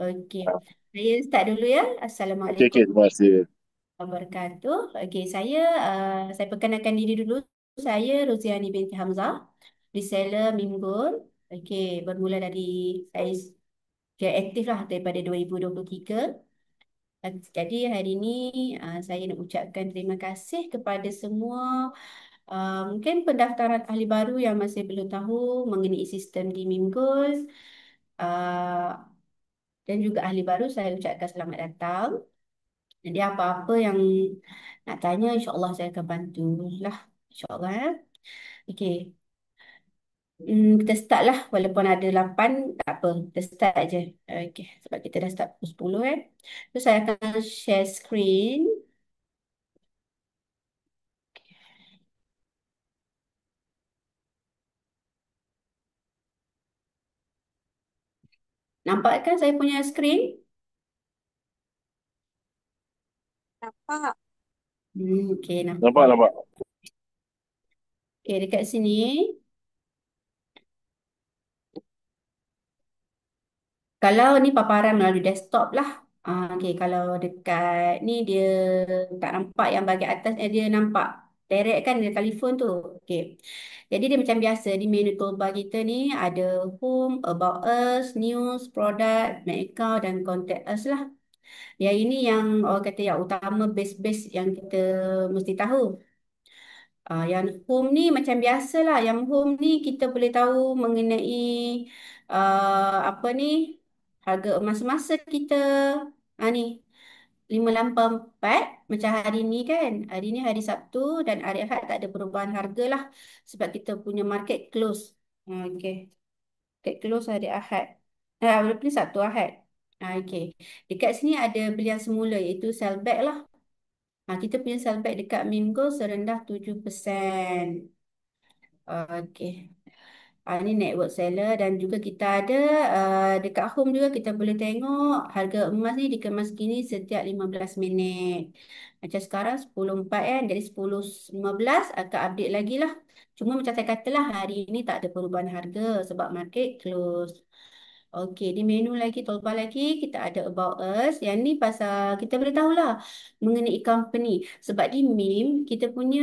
Okey. Saya start dulu ya. Okey, Assalamualaikum okey, terima kasih. warahmatullahi wabarakatuh. Okey, saya perkenalkan diri dulu. Saya Roziani binti Hamzah, reseller Minggul. Okey, bermula dari saya saya aktif lah daripada 2023. Jadi hari ini saya nak ucapkan terima kasih kepada semua mungkin pendaftaran ahli baru yang masih belum tahu mengenai sistem di Minggul. Uh, dan juga ahli baru saya ucapkan selamat datang. Jadi apa-apa yang nak tanya, insya-Allah saya akan bantu lah. InsyaAllah. Okey. Kita start lah. Walaupun ada 8, tak apa. Kita start je. Okey. Sebab kita dah start pukul 10 kan. So saya akan share screen. Nampak kan saya punya screen? Nampak. Okey, Nampak, nampak. nampak. Okey, dekat sini. Kalau ni paparan melalui desktop lah. Okey, kalau dekat ni dia tak nampak yang bahagian atas dia nampak direct kan dia telefon tu. Okey. Jadi dia macam biasa di menu toolbar kita ni ada home, about us, news, product, my account dan contact us lah. Yang ini yang orang kata yang utama base-base yang kita mesti tahu. Yang home ni macam biasa lah. Yang home ni kita boleh tahu mengenai apa ni harga emas semasa kita. Ni 584 macam hari ni kan. Hari ni hari Sabtu dan hari Ahad tak ada perubahan harga lah. Sebab kita punya market close. Okay. Market close hari Ahad. Berapa ni Sabtu Ahad. Okay. Dekat sini ada belian semula iaitu sell back lah. Kita punya sell back dekat Minggu serendah 7%. Okey. Ini network seller dan juga kita ada dekat home juga kita boleh tengok harga emas ni dikemas kini setiap 15 minit. Macam sekarang 10.04 kan. Jadi 10.15 akan update lagi lah. Cuma macam saya katalah hari ini tak ada perubahan harga sebab market close. Okey, di menu lagi, toolbar lagi, kita ada About Us. Yang ni pasal kita boleh tahulah mengenai company. Sebab di MIM, kita punya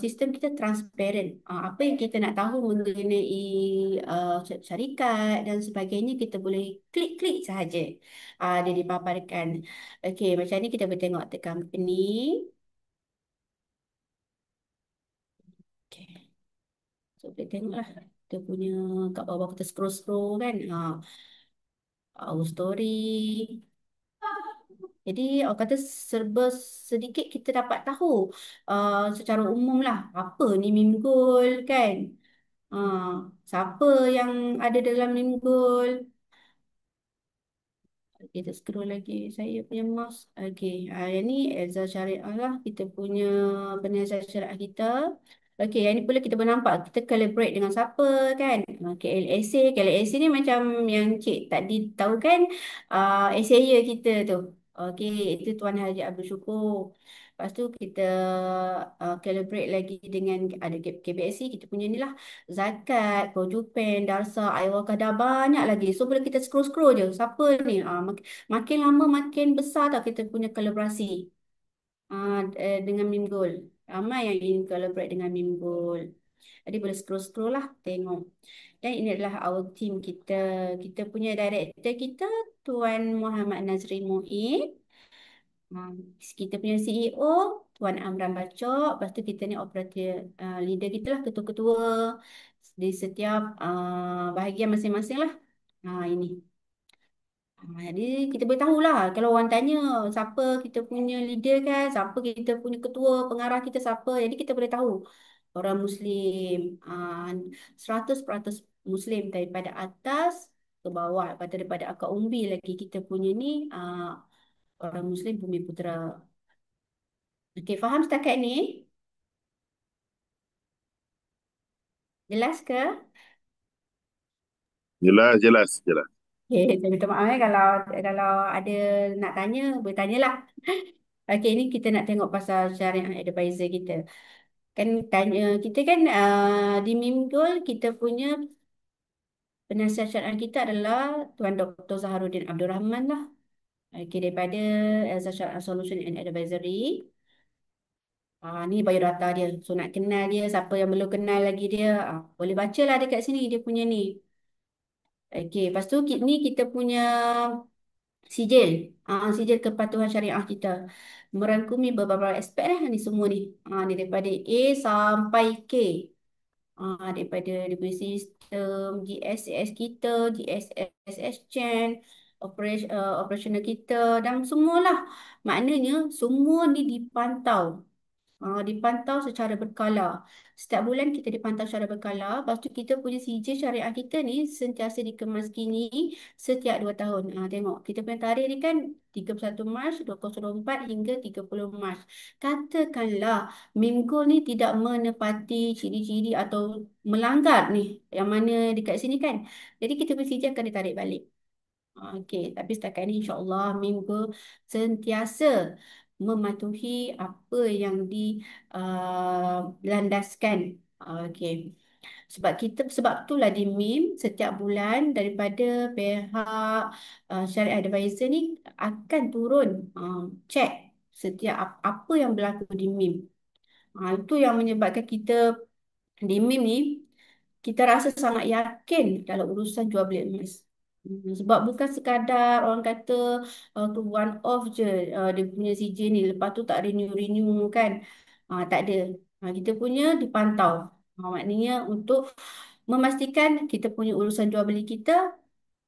sistem kita transparent. Apa yang kita nak tahu mengenai syarikat dan sebagainya, kita boleh klik-klik sahaja. Dia dipaparkan. Okey, macam ni kita boleh tengok the company. Okey, so boleh tengoklah. Kita punya kat bawah kita scroll-scroll kan. Our story. Jadi orang kata serba sedikit kita dapat tahu secara umum lah apa ni Mimgul kan. Uh, Siapa yang ada dalam Mimgul. Kita scroll lagi saya punya mouse. Okey, yang ni Elza Syariah lah kita punya penasihat syariah kita. Okey, yang ni pula kita boleh nampak kita collaborate dengan siapa kan. KLSA, KLSA ni macam yang cik tadi tahu kan essaya kita tu. Okey, itu Tuan Haji Abdul Syukur. Lepas tu kita collaborate lagi dengan ada KBSC kita punya ni lah. Zakat, Kojupen, Darsa, Aiwakah dah banyak lagi. So boleh kita scroll-scroll je. Siapa ni? Makin lama makin besar tau kita punya kolaborasi dengan Mimgul. Ramai yang ingin collaborate dengan Mimgul. Jadi boleh scroll-scroll lah tengok. Dan ini adalah our team kita. Kita punya director kita Tuan Muhammad Nazrin Muid. Ah, Kita punya CEO Tuan Amran Bacok. Lepas tu kita ni operator leader kita lah ketua-ketua di setiap bahagian masing-masing lah. Ini. Jadi kita boleh tahulah kalau orang tanya siapa kita punya leader kan, siapa kita punya ketua, pengarah kita siapa. Jadi kita boleh tahu orang Muslim 100% Muslim daripada atas ke bawah. Lepas tu daripada akar umbi lagi kita punya ni orang Muslim Bumi Putera. Okey, faham setakat ni? Jelas ke? Jelas, jelas, jelas. Okay, saya minta maaf kalau ada nak tanya, boleh tanyalah. Okey, ni kita nak tengok pasal syariah advisor kita. Kan tanya kita kan di Mimgul kita punya penasihat syariah kita adalah Tuan Dr. Zaharuddin Abdul Rahman lah. Okey, daripada Elza Syariah Solution and Advisory. Ni biodata dia. So nak kenal dia, siapa yang belum kenal lagi dia, boleh baca lah dekat sini dia punya ni. Okey, lepas tu ni kita punya sijil. Sijil kepatuhan syariah kita. Merangkumi beberapa aspek lah ni semua ni. Ni daripada A sampai K. Daripada dia punya sistem GSS kita, GSS Chain, operational kita dan semualah. Maknanya semua ni dipantau. Dipantau secara berkala. Setiap bulan kita dipantau secara berkala. Lepas tu kita punya sijil syariah kita ni sentiasa dikemaskini setiap 2 tahun. Tengok, kita punya tarikh ni kan 31 Mac 2024 hingga 30 Mac. Katakanlah minggu ni tidak menepati ciri-ciri atau melanggar ni. Yang mana dekat sini kan. Jadi kita punya sijil akan ditarik balik. Okey, tapi setakat ni insya-Allah minggu sentiasa mematuhi apa yang dilandaskan. Okey. Sebab itulah di MIM setiap bulan daripada pihak Syariah Advisor ni akan turun cek setiap apa yang berlaku di MIM. Itu yang menyebabkan kita di MIM ni kita rasa sangat yakin dalam urusan jual beli emas. Sebab bukan sekadar orang kata tu one off je dia punya sijil ni lepas tu tak renew kan. Tak ada. Kita punya dipantau. Maknanya untuk memastikan kita punya urusan jual beli kita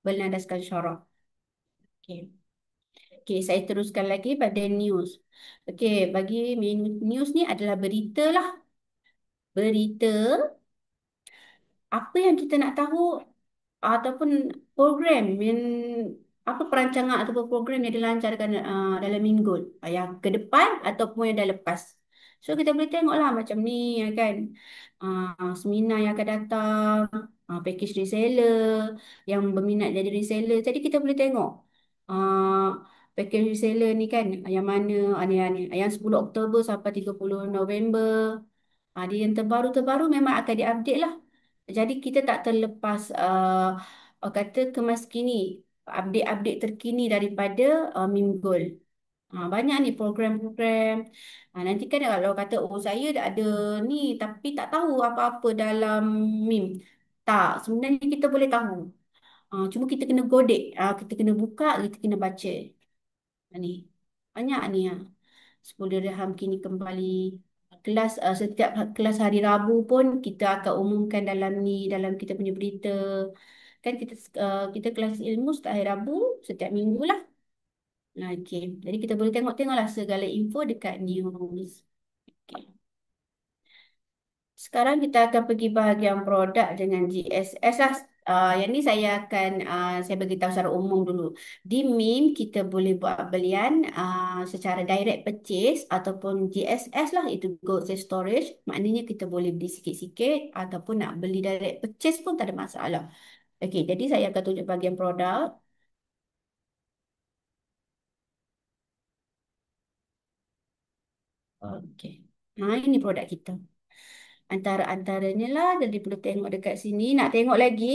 berlandaskan syarak. Okey. Okey, saya teruskan lagi pada news. Okey, bagi news ni adalah berita lah. Berita apa yang kita nak tahu ataupun program yang apa perancangan ataupun program yang dilancarkan dalam minggu yang ke depan ataupun yang dah lepas. So kita boleh tengoklah macam ni ya kan. Seminar yang akan datang, package reseller yang berminat jadi reseller. Jadi kita boleh tengok package reseller ni kan yang mana yang 10 Oktober sampai 30 November. Dia yang terbaru-terbaru memang akan diupdate lah. Jadi kita tak terlepas orang kata kemas kini, update-update terkini daripada Mingul. Banyak ni program-program. Nanti kan kalau kata, oh saya dah ada ni tapi tak tahu apa-apa dalam MIM. Tak, sebenarnya kita boleh tahu. Cuma kita kena godek, kita kena buka, kita kena baca. Ni, banyak ni. 10 dirham kini kembali. Setiap kelas hari Rabu pun kita akan umumkan dalam kita punya berita. Kan kita kelas ilmu setiap hari Rabu, setiap minggu lah. Okey. Jadi kita boleh tengoklah segala info dekat news. Okey. Sekarang kita akan pergi bahagian produk dengan GSS lah. Yang ni saya beritahu secara umum dulu. Di MIM kita boleh buat belian secara direct purchase ataupun GSS lah, itu Gold Safe Storage. Maknanya kita boleh beli sikit-sikit ataupun nak beli direct purchase pun tak ada masalah. Okey, jadi saya akan tunjuk bahagian produk. Okey. Ini produk kita. Antara-antaranya lah, jadi perlu tengok dekat sini. Nak tengok lagi,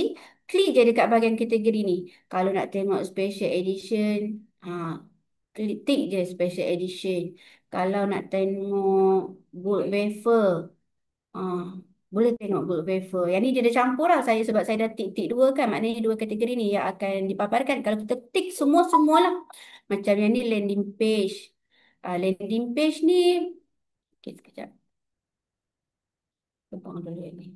klik je dekat bahagian kategori ni. Kalau nak tengok special edition, tik je special edition. Kalau nak tengok gold wafer, ah, boleh tengok gold wafer. Yang ni dia dah campur lah saya sebab saya dah tik dua kan. Maknanya dua kategori ni yang akan dipaparkan. Kalau kita tik semua lah. Macam yang ni landing page. Landing page ni, okay, sekejap. Tumpang dulu yang ni.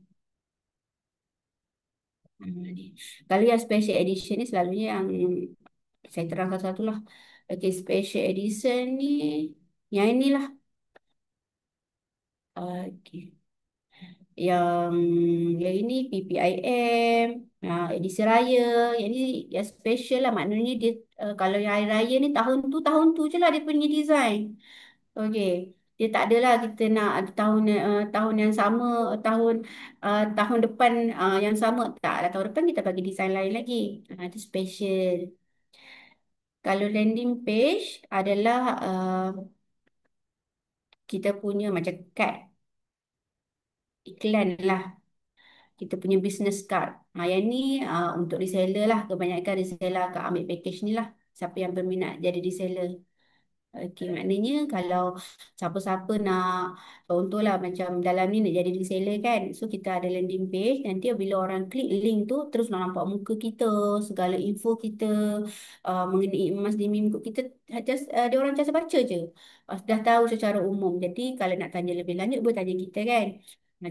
Ni. Kalau yang special edition ni selalunya yang saya terangkan satu lah. Okay, special edition ni yang inilah. Okay. Yang yang ini PPIM, edisi raya. Yang ni yang special lah. Maknanya dia kalau yang hari raya ni tahun tu je lah dia punya design. Okey. Dia tak adalah kita nak ada tahun yang sama, tahun depan yang sama. Tak lah, tahun depan kita bagi desain lain lagi. Itu special. Kalau landing page adalah kita punya macam kad iklan lah. kita punya business card. Yang ni untuk reseller lah. Kebanyakan reseller akan ambil package ni lah. Siapa yang berminat jadi reseller. Okey, maknanya kalau siapa-siapa nak, contohlah macam dalam ni nak jadi reseller kan. So kita ada landing page. Nanti bila orang klik link tu, terus nak nampak muka kita, segala info kita mengenai emas di minggu kita. Dia orang just baca je. Dah tahu secara umum. Jadi kalau nak tanya lebih lanjut, boleh tanya kita kan.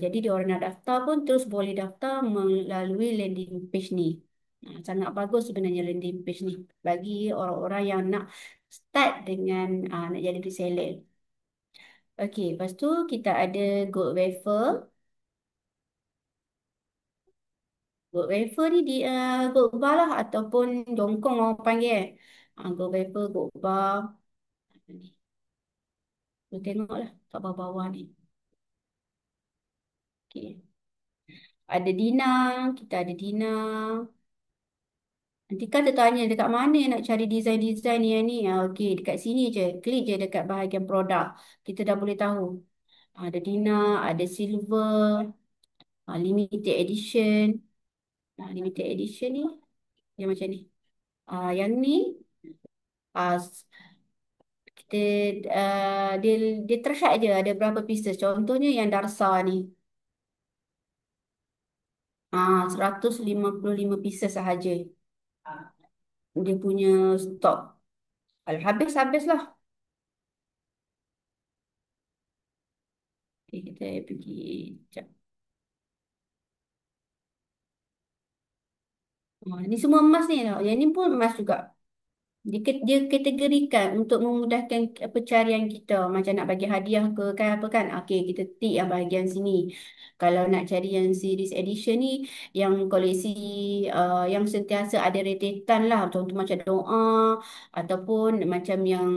Jadi dia orang nak daftar pun terus boleh daftar melalui landing page ni. Sangat bagus sebenarnya landing page ni bagi orang-orang yang nak start dengan nak jadi reseller. Okey, lepas tu kita ada gold wafer. Gold wafer ni di gold bar lah ataupun jongkong orang panggil. Gold wafer, gold bar. Ni, tu tengoklah kat bawah-bawah ni. Okey. Ada Dina, kita ada Dina. Nanti kan tertanya dekat mana nak cari design-design ni yang ni. Okey, dekat sini je. Klik je dekat bahagian produk. Kita dah boleh tahu. Ada Dina, ada silver, limited edition. Limited edition ni yang macam ni. Yang ni ah, kita dia dia terhad je ada berapa pieces. Contohnya yang Darsa ni. 155 pieces sahaja. Dia punya stok. Kalau habis lah. Okay, kita pergi. Sekejap. Ni semua emas ni tau. Yang ni pun emas juga. Dia kategorikan untuk memudahkan pencarian kita. Macam nak bagi hadiah ke kan apa kan. Okey, kita tick yang bahagian sini. Kalau nak cari yang series edition ni, yang koleksi yang sentiasa ada ratetan lah. Contoh macam doa ataupun macam yang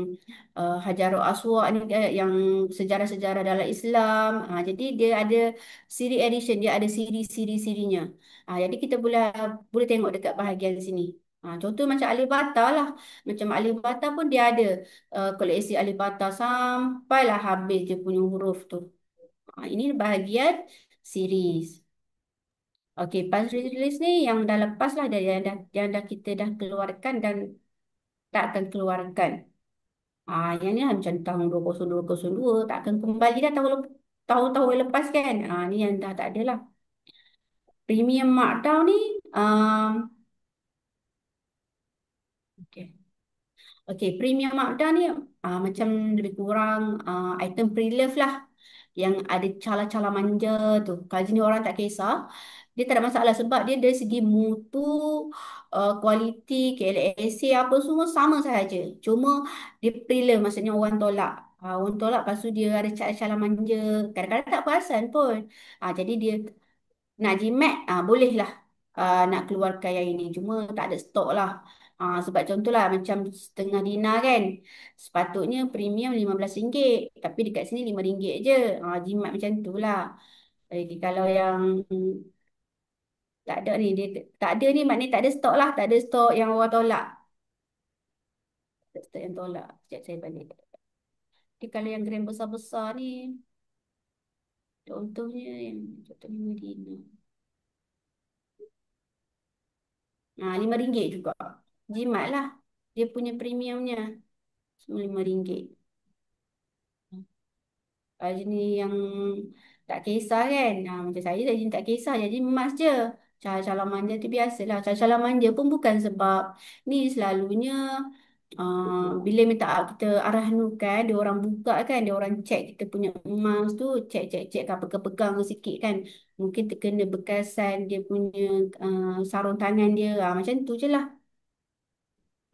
Hajarul Aswad ni yang sejarah-sejarah dalam Islam. Jadi dia ada series edition, dia ada siri-sirinya. Jadi kita boleh tengok dekat bahagian sini. Contoh macam Alif Bata lah. Macam Alif Bata pun dia ada koleksi Alif Bata sampailah habis dia punya huruf tu. Ini bahagian series. Okey, pas release ni yang dah lepas lah yang dah kita dah keluarkan dan tak akan keluarkan. Yang ni lah macam tahun 2022 tak akan kembali dah tahun-tahun lepas kan. Ni yang dah tak ada lah. Premium markdown ni okey. Okey, premium markdown ni macam lebih kurang item pre-love lah yang ada cala-cala manja tu. Kalau jenis orang tak kisah, dia tak ada masalah sebab dia dari segi mutu, kualiti, KLAC apa semua sama sahaja. Cuma dia pre-love maksudnya orang tolak. Orang tolak lepas tu dia ada cala-cala manja. Kadang-kadang tak perasan pun. Jadi dia nak jimat, boleh lah nak keluarkan yang ini. Cuma tak ada stok lah. Sebab contohlah macam setengah dina kan. Sepatutnya premium RM15. Tapi dekat sini RM5 je. Jimat macam tu lah. Jadi kalau yang tak ada ni, dia tak ada ni maknanya tak ada stok lah. Tak ada stok yang orang tolak. Tak ada stok yang tolak. Sekejap saya balik. Jadi kalau yang gram besar-besar ni, contohnya yang contohnya Medina. RM5 juga. Jimat lah. Dia punya premiumnya. Semua RM5. Jenis yang tak kisah kan. Macam saya jenis tak kisah. Jadi emas je. Cara-cara manja tu biasalah. Cara-cara manja pun bukan sebab ni selalunya bila minta kita arah nukan, dia orang buka kan, dia orang cek kita punya emas tu, cek apa kepegang sikit kan. Mungkin terkena bekasan dia punya sarung tangan dia. Macam tu je lah.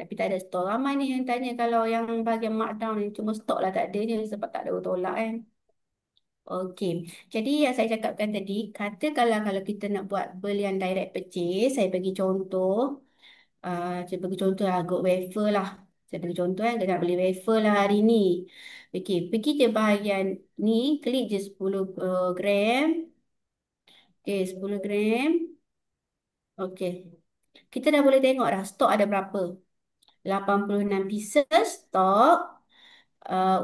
Tapi tak ada stok. Ramai ni yang tanya kalau yang bahagian markdown ni cuma stok lah tak ada je sebab tak ada orang tolak kan. Okey. Jadi yang saya cakapkan tadi, katakanlah kalau kita nak buat belian direct purchase, saya bagi contoh. Saya bagi contoh lah, gold wafer lah. Saya bagi contoh kan, kita nak beli wafer lah hari ni. Okey, pergi je bahagian ni, klik je 10 gram. Okey, 10 gram. Okey. Kita dah boleh tengok dah stok ada berapa. 86 pieces stok.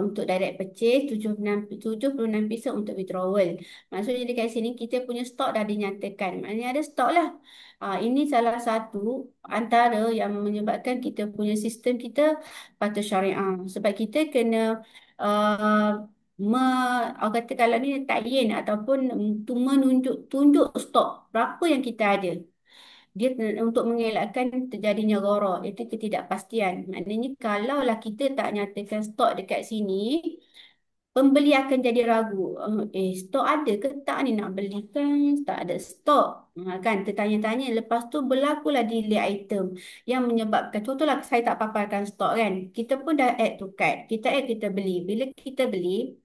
untuk direct purchase, 76 pieces untuk withdrawal. Maksudnya dekat sini kita punya stok dah dinyatakan. Maknanya ada stok lah. Ini salah satu antara yang menyebabkan kita punya sistem kita patuh syariah. Sebab kita kena uh, me, orang kata kalau ni takyin ataupun menunjuk tunjuk stok berapa yang kita ada. Dia untuk mengelakkan terjadinya gharar, iaitu ketidakpastian. Maknanya kalaulah kita tak nyatakan stok dekat sini, pembeli akan jadi ragu. Stok ada ke tak ni nak beli kan? Tak ada stok. Kan tertanya-tanya. Lepas tu berlakulah delay item yang menyebabkan, contohlah saya tak paparkan stok kan. Kita pun dah add to cart. Kita add, kita beli. Bila kita beli,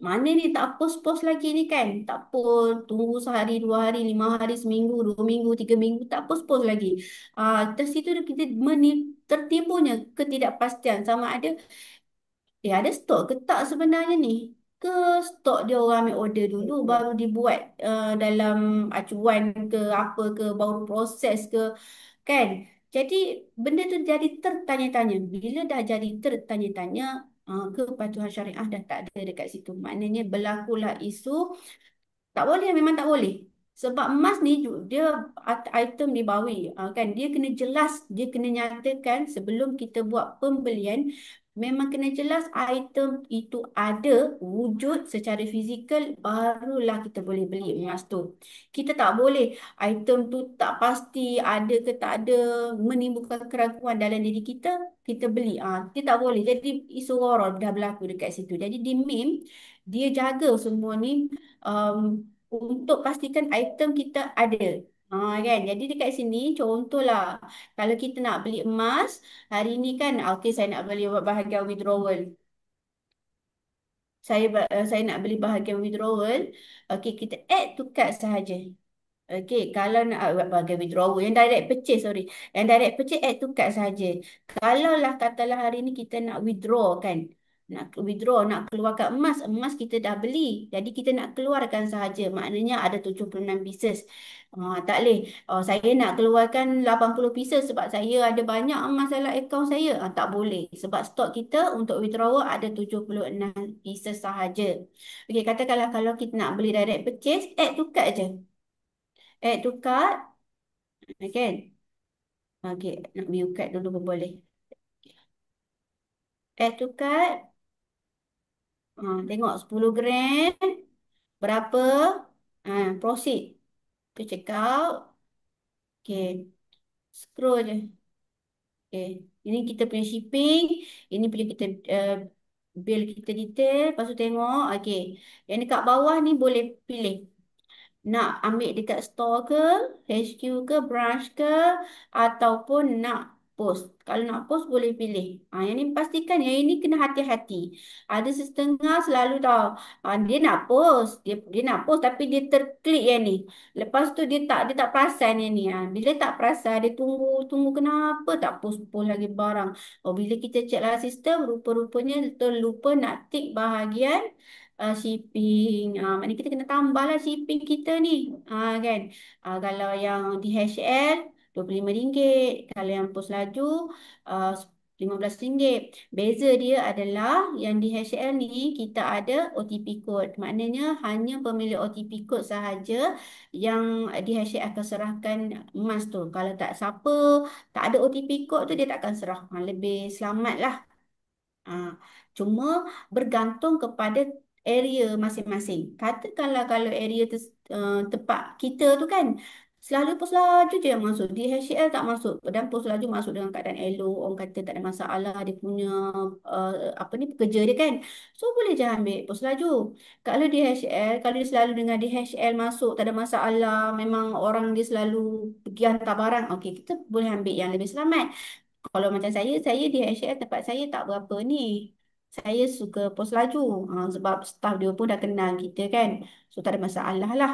mana ni tak post-post lagi ni kan? Tak post, tunggu sehari, 2 hari, 5 hari, seminggu, 2 minggu, 3 minggu, tak post-post lagi. Terus situ kita tertipunya ketidakpastian sama ada ada stok ke tak sebenarnya ni? Ke stok dia orang ambil order dulu baru dibuat dalam acuan ke apa ke baru proses ke kan? Jadi benda tu jadi tertanya-tanya. Bila dah jadi tertanya-tanya, kepatuhan syariah dah tak ada dekat situ. Maknanya berlakulah isu tak boleh, memang tak boleh. Sebab emas ni dia item dibawi kan dia kena jelas, dia kena nyatakan sebelum kita buat pembelian memang kena jelas item itu ada wujud secara fizikal barulah kita boleh beli emas tu. Kita tak boleh item tu tak pasti ada ke tak ada menimbulkan keraguan dalam diri kita, kita beli. Kita tak boleh. Jadi isu gharar dah berlaku dekat situ. Jadi di MIM dia jaga semua ni um, untuk pastikan item kita ada. Kan? Jadi dekat sini contohlah kalau kita nak beli emas hari ni kan okey saya nak beli bahagian withdrawal. Saya nak beli bahagian withdrawal. Okey kita add to cart sahaja. Okey, kalau nak bagi withdrawal yang direct purchase, sorry. Yang direct purchase add to cart sahaja. Kalaulah katalah hari ni kita nak withdraw kan. Nak withdraw, nak keluarkan emas, emas kita dah beli. Jadi kita nak keluarkan sahaja. Maknanya ada 76 pieces. Tak boleh. Saya nak keluarkan 80 pieces sebab saya ada banyak emas dalam akaun saya. Tak boleh. Sebab stok kita untuk withdrawal ada 76 pieces sahaja. Okey, katakanlah kalau kita nak beli direct purchase, add to cart je. Add to cart, kan? Okey, nak view cart dulu pun boleh. Add to cart, tengok 10 gram, berapa? Proceed. Tu check out. Okey, scroll je. Okey, ini kita punya shipping, ini punya kita bill kita detail, lepas tu tengok. Okey, yang dekat bawah ni boleh pilih. Nak ambil dekat store ke, HQ ke, branch ke, ataupun nak post. Kalau nak post boleh pilih. Yang ni pastikan yang ini kena hati-hati. Ada setengah selalu tahu. Dia nak post tapi dia terklik yang ni. Lepas tu dia tak perasan yang ni. Bila tak perasan dia tunggu tunggu kenapa tak post-post lagi barang. Bila kita check lah sistem rupa-rupanya terlupa nak tick bahagian shipping. Maknanya kita kena tambahlah shipping kita ni. Kan? Kalau yang DHL RM25. Kalau yang pos laju uh, RM15. Beza dia adalah yang DHL ni kita ada OTP code. Maknanya hanya pemilik OTP code sahaja yang DHL akan serahkan emas tu. Kalau tak siapa, tak ada OTP code tu dia tak akan serah. Lebih selamat lah. Ah, Cuma bergantung kepada area masing-masing. Katakanlah kalau area tempat kita tu kan, selalu pos laju je yang masuk. DHL tak masuk. Dan pos laju masuk dengan keadaan elok. Orang kata tak ada masalah. Dia punya uh, apa ni pekerja dia kan. So boleh je ambil pos laju. Kalau DHL, kalau dia selalu dengan DHL masuk, tak ada masalah. Memang orang dia selalu pergi hantar barang. Okey, kita boleh ambil yang lebih selamat. Kalau macam saya DHL tempat saya tak berapa ni. Saya suka pos laju. Sebab staff dia pun dah kenal kita kan. So tak ada masalah lah.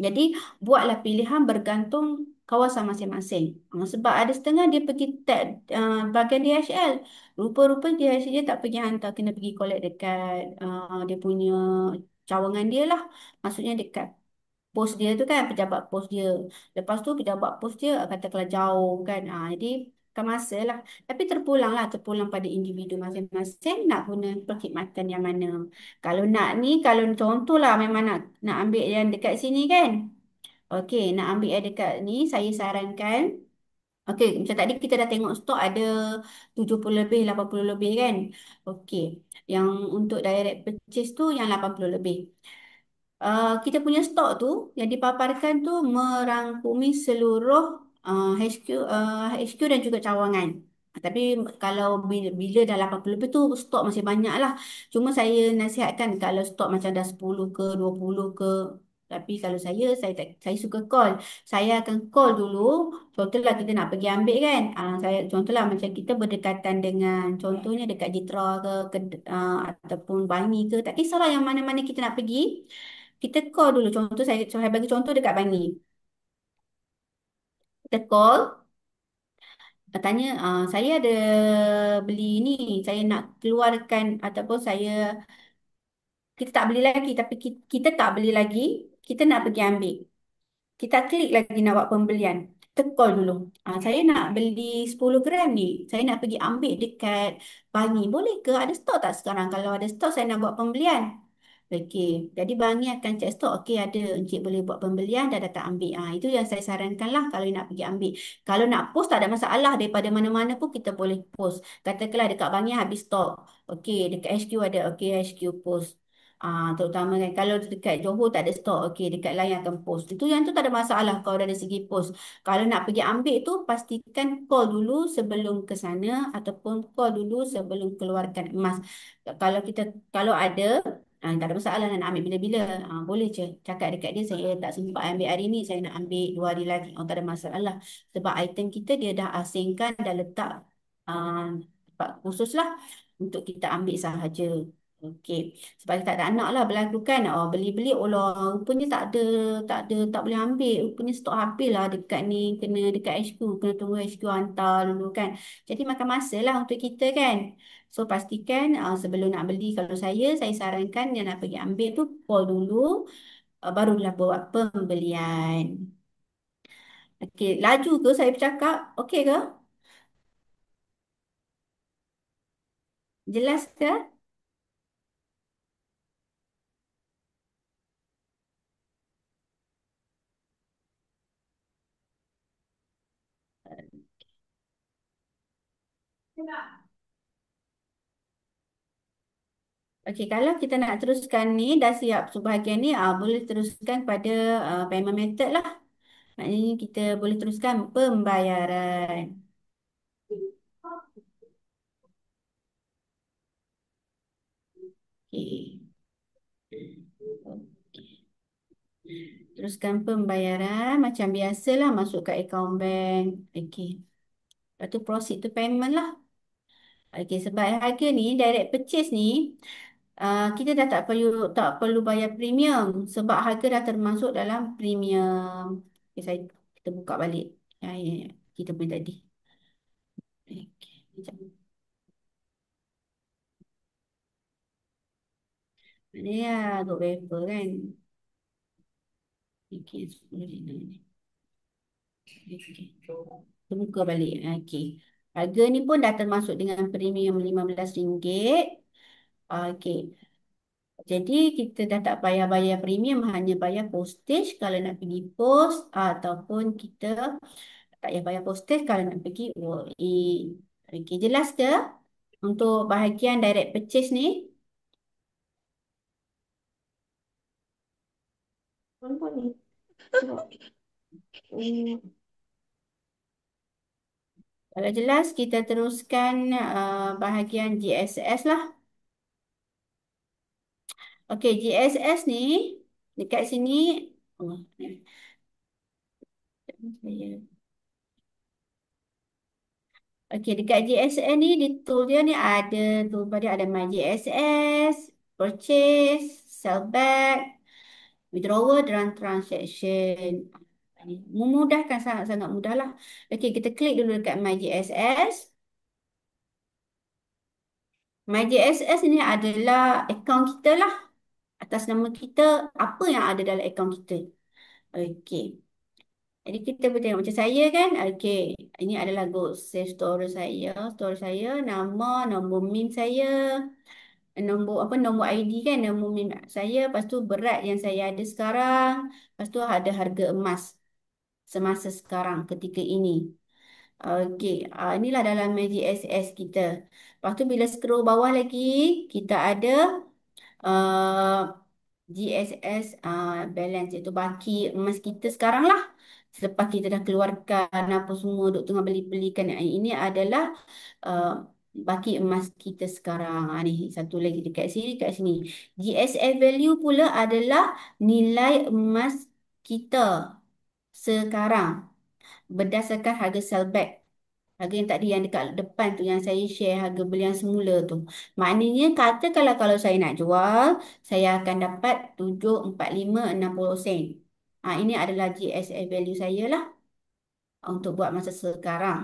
Jadi buatlah pilihan bergantung kawasan masing-masing. Sebab ada setengah dia pergi tag bahagian DHL. Rupa-rupa DHL dia tak pergi hantar. Kena pergi collect dekat dia punya cawangan dia lah. Maksudnya dekat pos dia tu kan, pejabat pos dia. Lepas tu pejabat pos dia katakanlah jauh kan. Jadi makan masa lah. Tapi terpulang lah, terpulang pada individu masing-masing nak guna perkhidmatan yang mana. Kalau nak ni, kalau contoh lah memang nak ambil yang dekat sini kan. Okey, nak ambil yang dekat ni, saya sarankan. Okey, macam tadi kita dah tengok stok ada 70 lebih, 80 lebih kan. Okey, yang untuk direct purchase tu yang 80 lebih. Kita punya stok tu yang dipaparkan tu merangkumi seluruh HQ, HQ dan juga cawangan. Tapi kalau bila dah 80 lebih tu stok masih banyak lah. Cuma saya nasihatkan kalau stok macam dah 10 ke 20 ke. Tapi kalau saya suka call. Saya akan call dulu. Contohlah kita nak pergi ambil kan. Contohlah macam kita berdekatan dengan contohnya dekat Jitra ataupun Bangi ke. Tak kisahlah yang mana-mana kita nak pergi. Kita call dulu. Saya bagi contoh dekat Bangi. Kita call, tanya, saya ada beli ni, saya nak keluarkan ataupun kita tak beli lagi, tapi kita tak beli lagi, kita nak pergi ambil. Kita klik lagi nak buat pembelian. Kita call dulu. Saya nak beli 10 gram ni. Saya nak pergi ambil dekat Bangi. Boleh ke? Ada stok tak sekarang? Kalau ada stok, saya nak buat pembelian. Okey. Jadi Bangi akan cek stok. Okey, ada. Encik boleh buat pembelian, dah datang ambil. Itu yang saya sarankan lah kalau nak pergi ambil. Kalau nak post, tak ada masalah. Daripada mana-mana pun kita boleh post. Katakanlah dekat Bangi habis stok. Okey, dekat HQ ada. Okey, HQ post. Terutama kan kalau dekat Johor tak ada stok, okey dekat lain akan post. Itu yang tu tak ada masalah kalau dari segi post. Kalau nak pergi ambil tu pastikan call dulu sebelum ke sana ataupun call dulu sebelum keluarkan emas. Kalau ada tak ada masalah nak ambil bila-bila. Boleh je cakap dekat dia saya tak sempat ambil hari ni, saya nak ambil 2 hari lagi. Tak ada masalah. Sebab item kita dia dah asingkan, dah letak tempat khusus lah untuk kita ambil sahaja. Okey. Sebab kita tak nak lah berlaku kan. Beli-beli Allah rupanya tak boleh ambil. Rupanya stok habis lah dekat ni. Kena dekat HQ. Kena tunggu HQ hantar dulu kan. Jadi makan masa lah untuk kita kan. So pastikan sebelum nak beli. Kalau saya sarankan yang nak pergi ambil tu call dulu. Barulah buat pembelian. Okey. Laju ke saya bercakap? Okey ke? Jelas ke? Okey, kalau kita nak teruskan ni, dah siap sebahagian ni, boleh teruskan pada payment method lah. Maknanya kita boleh teruskan pembayaran. Okey. Teruskan pembayaran macam biasalah, masuk ke akaun bank. Okey. Lepas tu proceed to payment lah. Okey, sebab harga ni, direct purchase ni, kita dah tak perlu bayar premium sebab harga dah termasuk dalam premium. Okay, kita buka balik. Ya. Kita punya tadi. Okey, sekejap. Mana ya, duk paper kan. Okey, 10 dinar ni. Okey. Kita buka balik. Okey. Harga ni pun dah termasuk dengan premium RM15. Okey. Jadi kita dah tak payah bayar premium, hanya bayar postage kalau nak pergi post ataupun kita tak payah bayar postage kalau nak pergi walk in. Okey, jelas ke untuk bahagian direct purchase ni? Apa ni? Kalau jelas, kita teruskan bahagian GSS lah. Okey, GSS ni dekat sini. Oh, saya. Okey, dekat GSS ni di tool dia ni ada toolbar dia ada My GSS, Purchase, Sell Back, Withdrawal dan Transaction. Memudahkan, sangat-sangat mudah lah. Okey, kita klik dulu dekat My GSS. My GSS ni adalah akaun kita lah. Atas nama kita, apa yang ada dalam akaun kita. Okey. Jadi kita boleh tengok macam saya kan. Okey. Ini adalah go save story saya. Story saya. Nama, nombor MIM saya. Nombor apa, nombor ID kan. Nombor MIM saya. Lepas tu berat yang saya ada sekarang. Lepas tu ada harga emas semasa sekarang ketika ini. Okey. Inilah dalam Magic SS kita. Lepas tu bila scroll bawah lagi. Kita ada uh, GSS balance, iaitu baki emas kita sekarang lah. Selepas kita dah keluarkan apa semua duk tengah beli-belikan, ini adalah uh, baki emas kita sekarang. Ni satu lagi dekat sini, dekat sini. GSS value pula adalah nilai emas kita sekarang berdasarkan harga sellback. Harga yang tadi yang dekat depan tu yang saya share harga beli yang semula tu. Maknanya katakanlah kalau saya nak jual, saya akan dapat 7.4560 sen. Ini adalah GSF value saya lah untuk buat masa sekarang.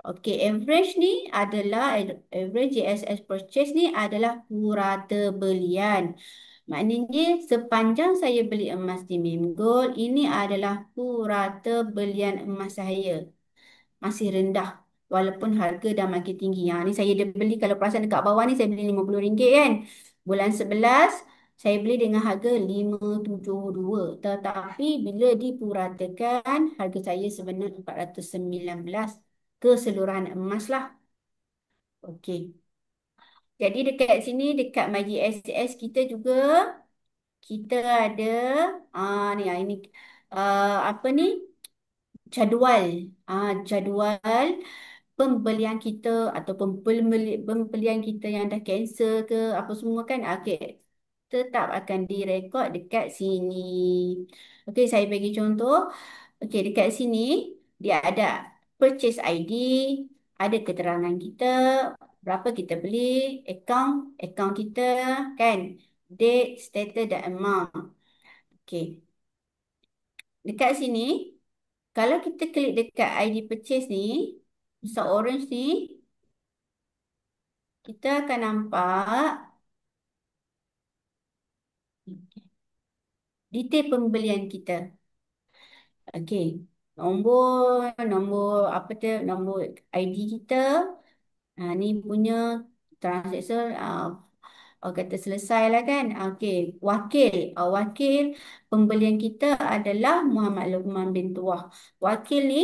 Okey, average ni adalah average GSS purchase ni adalah purata belian. Maknanya sepanjang saya beli emas di Mim Gold, ini adalah purata belian emas saya masih rendah walaupun harga dah makin tinggi. Ni saya dah beli, kalau perasan dekat bawah ni saya beli RM50 kan. Bulan 11 saya beli dengan harga 572. Tetapi bila dipuratakan harga saya sebenarnya 419 keseluruhan emas lah. Okey. Jadi dekat sini dekat Maji SS kita juga kita ada ini apa ni, jadual. Jadual pembelian kita ataupun pembelian kita yang dah cancel ke apa semua kan, okey, tetap akan direkod dekat sini. Okey, saya bagi contoh. Okey, dekat sini dia ada purchase ID, ada keterangan kita, berapa kita beli, akaun kita kan, date, status dan amount. Okey, dekat sini kalau kita klik dekat ID purchase ni, besar orange ni, kita akan nampak detail pembelian kita. Okey. Nombor apa tu? Nombor ID kita. Ni punya transaction kata selesai lah kan. Okey. Wakil pembelian kita adalah Muhammad Luqman bin Tuah. Wakil ni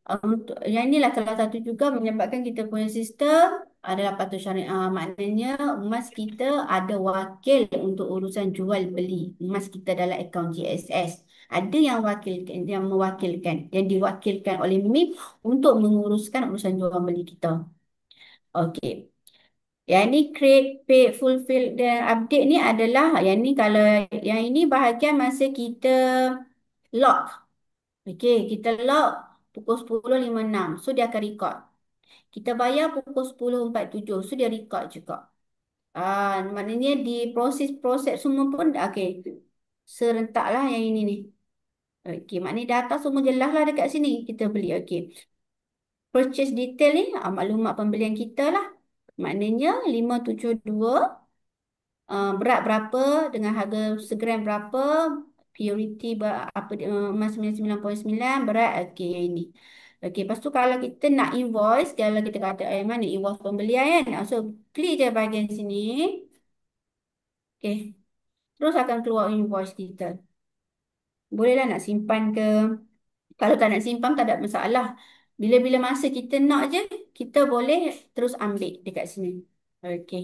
untuk yang inilah salah satu juga menyebabkan kita punya sistem adalah patuh syariah. Maknanya emas kita ada wakil untuk urusan jual beli emas kita dalam akaun GSS. Ada yang mewakilkan, yang diwakilkan oleh MIM untuk menguruskan urusan jual beli kita. Okey. Yang ni create, pay, fulfill dan update ni adalah yang ni, kalau yang ini bahagian masa kita lock. Okey, kita lock pukul 10.56. So dia akan record. Kita bayar pukul 10.47. So dia record juga. Maknanya di proses-proses semua pun okey. Serentak lah yang ini ni. Okey, maknanya data semua jelas lah dekat sini. Kita beli. Okey. Purchase detail ni maklumat pembelian kita lah. Maknanya 572, berat berapa dengan harga segram berapa, purity apa emas 99.9, berat. Okey, yang ini. Okey, lepas tu kalau kita nak invoice, kalau kita kata mana invoice pembelian kan. So klik je bahagian sini. Okey. Terus akan keluar invoice kita. Bolehlah nak simpan ke. Kalau tak nak simpan tak ada masalah. Bila-bila masa kita nak je, kita boleh terus ambil dekat sini. Okey.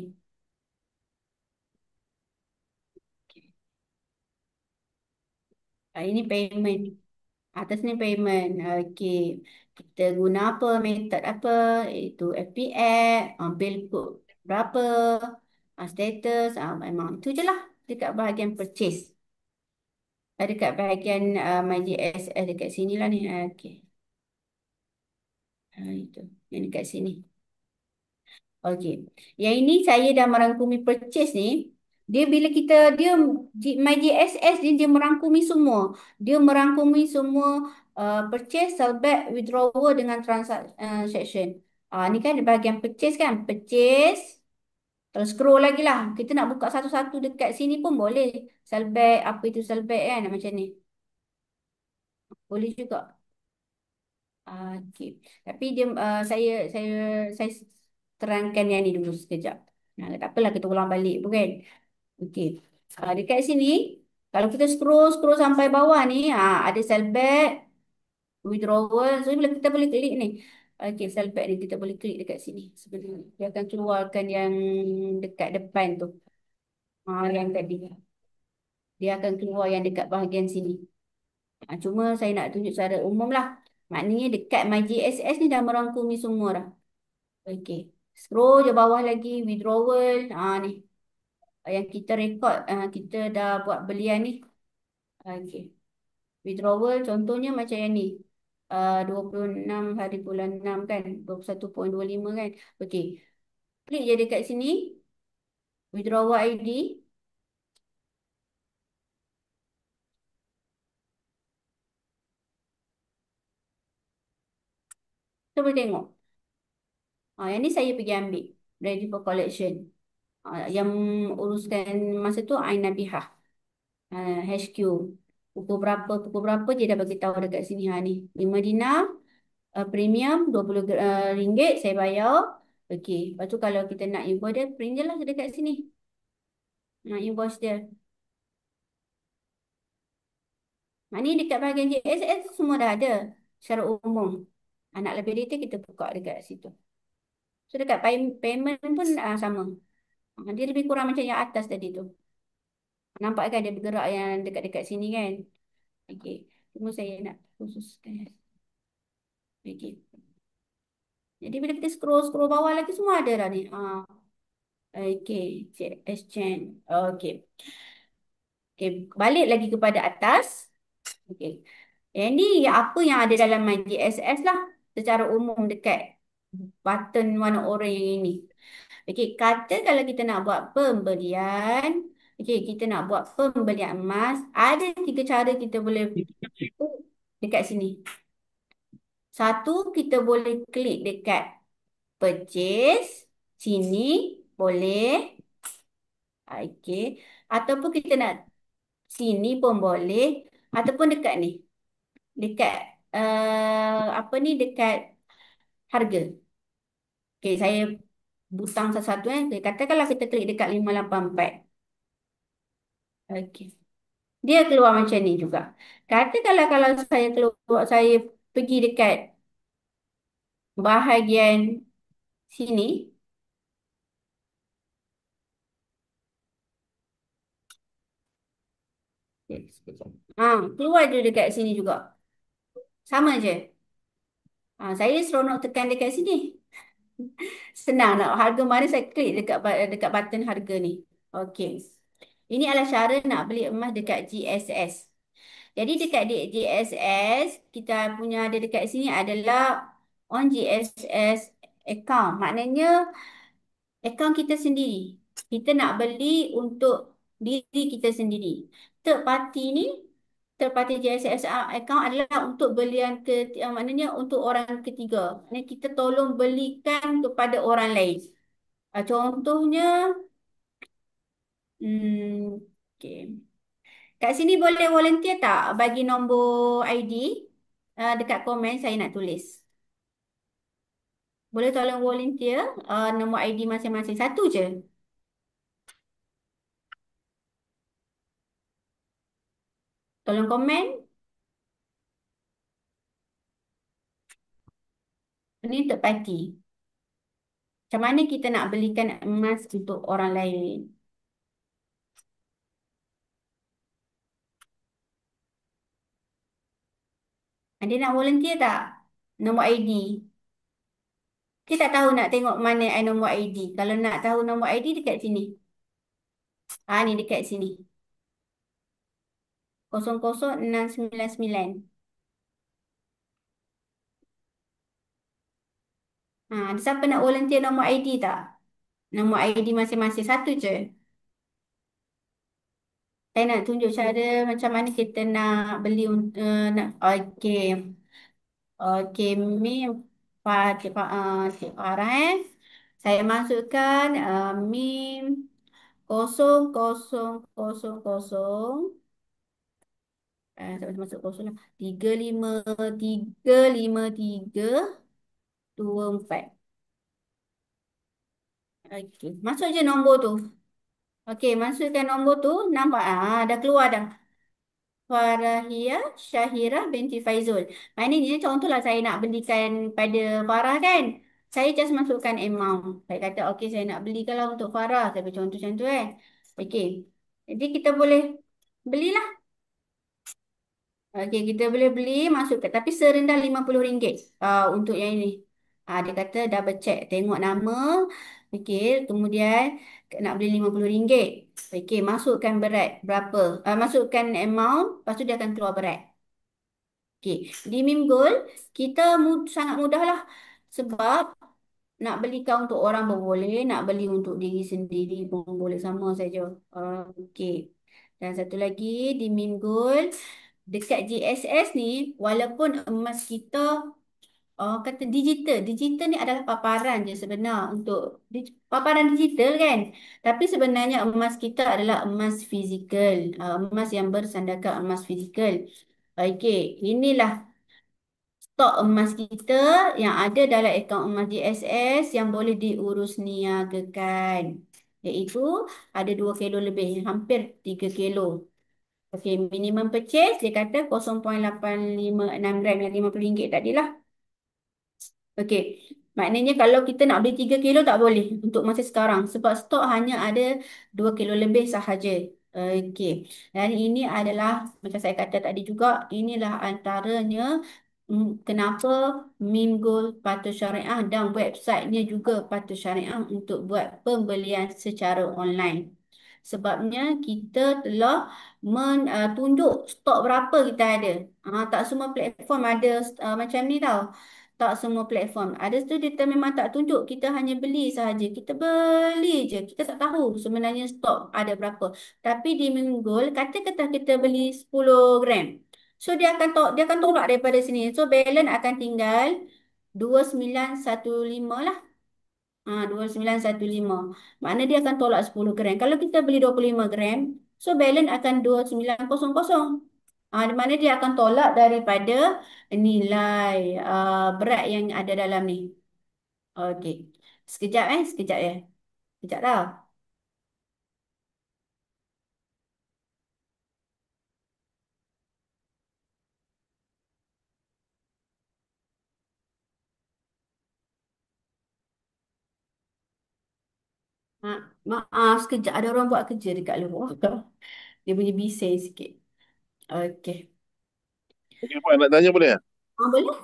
Ini payment. Atas ni payment. Okey. Kita guna apa, method apa, itu FPX, bill code berapa, status, memang itu je lah dekat bahagian purchase. Dekat bahagian my GSS dekat sini lah ni. Okey. Itu. Yang dekat sini. Okey. Yang ini saya dah merangkumi purchase ni. Dia bila dia my GSS dia merangkumi semua. Dia merangkumi semua purchase, sellback, withdrawal dengan transaction. Ni kan bahagian purchase kan. Purchase. Terus scroll lagi lah. Kita nak buka satu-satu dekat sini pun boleh. Sellback, apa itu sellback kan, macam ni. Boleh juga. Okey. Tapi dia saya terangkan yang ni dulu sekejap. Nah, tak apalah kita ulang balik pun kan. Okey. Dekat sini kalau kita scroll sampai bawah ni ada sellback, withdrawal. So bila kita boleh klik ni. Okey, sellback ni kita boleh klik dekat sini sebenarnya. Dia akan keluarkan yang dekat depan tu. Yang tadi. Dia akan keluar yang dekat bahagian sini. Cuma saya nak tunjuk secara umum lah. Maknanya dekat MyGSS ni dah merangkumi semua dah. Okey. Scroll je bawah lagi, withdrawal. Ni. Yang kita rekod, kita dah buat belian ni. Okey. Withdrawal contohnya macam yang ni. 26 hari bulan 6 kan. 21.25 kan. Okey. Klik je dekat sini. Withdrawal ID. Kita boleh tengok. Yang ni saya pergi ambil. Ready for collection. Yang uruskan masa tu Ain Nabihah. HQ. Pukul berapa dia dah bagi tahu dekat sini ni. 5 dinar, premium 20 ringgit saya bayar. Okey, lepas tu kalau kita nak invoice dia, print je lah dekat sini. Invoice dia. Ni dekat bahagian JSS tu semua dah ada secara umum. Nak lebih detail kita buka dekat situ. So dekat payment pun sama. Dia lebih kurang macam yang atas tadi tu. Nampak kan dia bergerak yang dekat-dekat sini kan. Okey, cuma saya nak khususkan. Okey. Jadi bila kita scroll bawah lagi semua ada dah ni. Okey, check exchange. Okey. Okey, balik lagi kepada atas. Okey. Yang ni apa yang ada dalam MyGSS lah secara umum dekat button warna oranye yang ini. Okey, kata kalau kita nak buat pembelian, okey, kita nak buat pembelian emas, ada 3 cara kita boleh dekat sini. Satu, kita boleh klik dekat purchase sini boleh. Okey. Ataupun kita nak sini pun boleh. Ataupun dekat ni. Dekat apa ni dekat harga. Okey, saya butang satu-satu Okay, katakanlah kita klik dekat 584. Okey. Dia keluar macam ni juga. Katakanlah kalau saya keluar saya pergi dekat bahagian sini. Okay, sekejap. Keluar je dekat sini juga. Sama je. Saya seronok tekan dekat sini. Senang nak harga mana saya klik dekat button harga ni. Okey. Ini adalah cara nak beli emas dekat GSS. Jadi dekat GSS kita punya ada dekat sini adalah on GSS account. Maknanya akaun kita sendiri. Kita nak beli untuk diri kita sendiri. Third party ni, third party JSS account adalah untuk belian maknanya untuk orang ketiga. Maknanya kita tolong belikan kepada orang lain. Contohnya, okay. Kat sini boleh volunteer tak bagi nombor ID? Dekat komen saya nak tulis. Boleh tolong volunteer nombor ID masing-masing. Satu je. Tolong komen. Ini untuk parti. Macam mana kita nak belikan emas untuk orang lain? Ada nak volunteer tak? Nombor ID. Kita tak tahu nak tengok mana nombor ID. Kalau nak tahu nombor ID dekat sini. Ni dekat sini. 00699. Ada siapa nak volunteer nombor ID tak? Nombor ID masing-masing. Satu je. Saya nak tunjuk cara macam mana kita nak beli okey. Okey, MIM Cik Farah Saya masukkan MIM 0000 Tak boleh masuk kosong lah. 355324. Okey. Masuk je nombor tu. Okey, masukkan nombor tu. Nampak? Dah keluar dah. Farahia Syahira binti Faizul. Maknanya contohlah saya nak belikan pada Farah kan. Saya just masukkan amount. Saya kata okey saya nak beli kalau untuk Farah. Saya beri contoh macam tu kan. Okey. Jadi kita boleh belilah. Okey, kita boleh beli masuk ke tapi serendah RM50 untuk yang ini. Dia kata double check tengok nama. Okey, kemudian nak beli RM50. Okey, masukkan berat berapa? Masukkan amount, lepas tu dia akan keluar berat. Okey, di Mim Gold kita sangat mudah lah sebab nak belikan untuk orang pun boleh, nak beli untuk diri sendiri pun boleh sama saja. Okey. Dan satu lagi di Mim Gold dekat GSS ni walaupun emas kita kata digital. Digital ni adalah paparan je sebenar untuk paparan digital kan. Tapi sebenarnya emas kita adalah emas fizikal. Emas yang bersandarkan emas fizikal. Okey, inilah stok emas kita yang ada dalam akaun emas GSS yang boleh diurus niagakan. Iaitu ada 2 kilo lebih, hampir 3 kilo. Okey, minimum purchase dia kata 0.856 gram yang RM50 tadi lah. Okey, maknanya kalau kita nak beli 3 kilo tak boleh untuk masa sekarang sebab stok hanya ada 2 kilo lebih sahaja. Okey, dan ini adalah macam saya kata tadi juga, inilah antaranya kenapa Mim Gold patut syariah dan websitenya juga patut syariah untuk buat pembelian secara online. Sebabnya kita telah tunjuk stok berapa kita ada. Tak semua platform ada macam ni tau. Tak semua platform. Ada tu kita memang tak tunjuk. Kita hanya beli sahaja. Kita beli je. Kita tak tahu sebenarnya stok ada berapa. Tapi di Minggul, kata-kata kita beli 10 gram. So dia akan tolak daripada sini. So balance akan tinggal 2915 lah. 2915. Makna dia akan tolak 10 gram. Kalau kita beli 25 gram, so balance akan 2900. Di mana dia akan tolak daripada nilai berat yang ada dalam ni. Okey. Sekejap ya. Sekejap tau. Ha, maaf, sekejap ada orang buat kerja dekat luar. Dia punya bising sikit. Okey. Okey, Puan, nak tanya boleh? Boleh?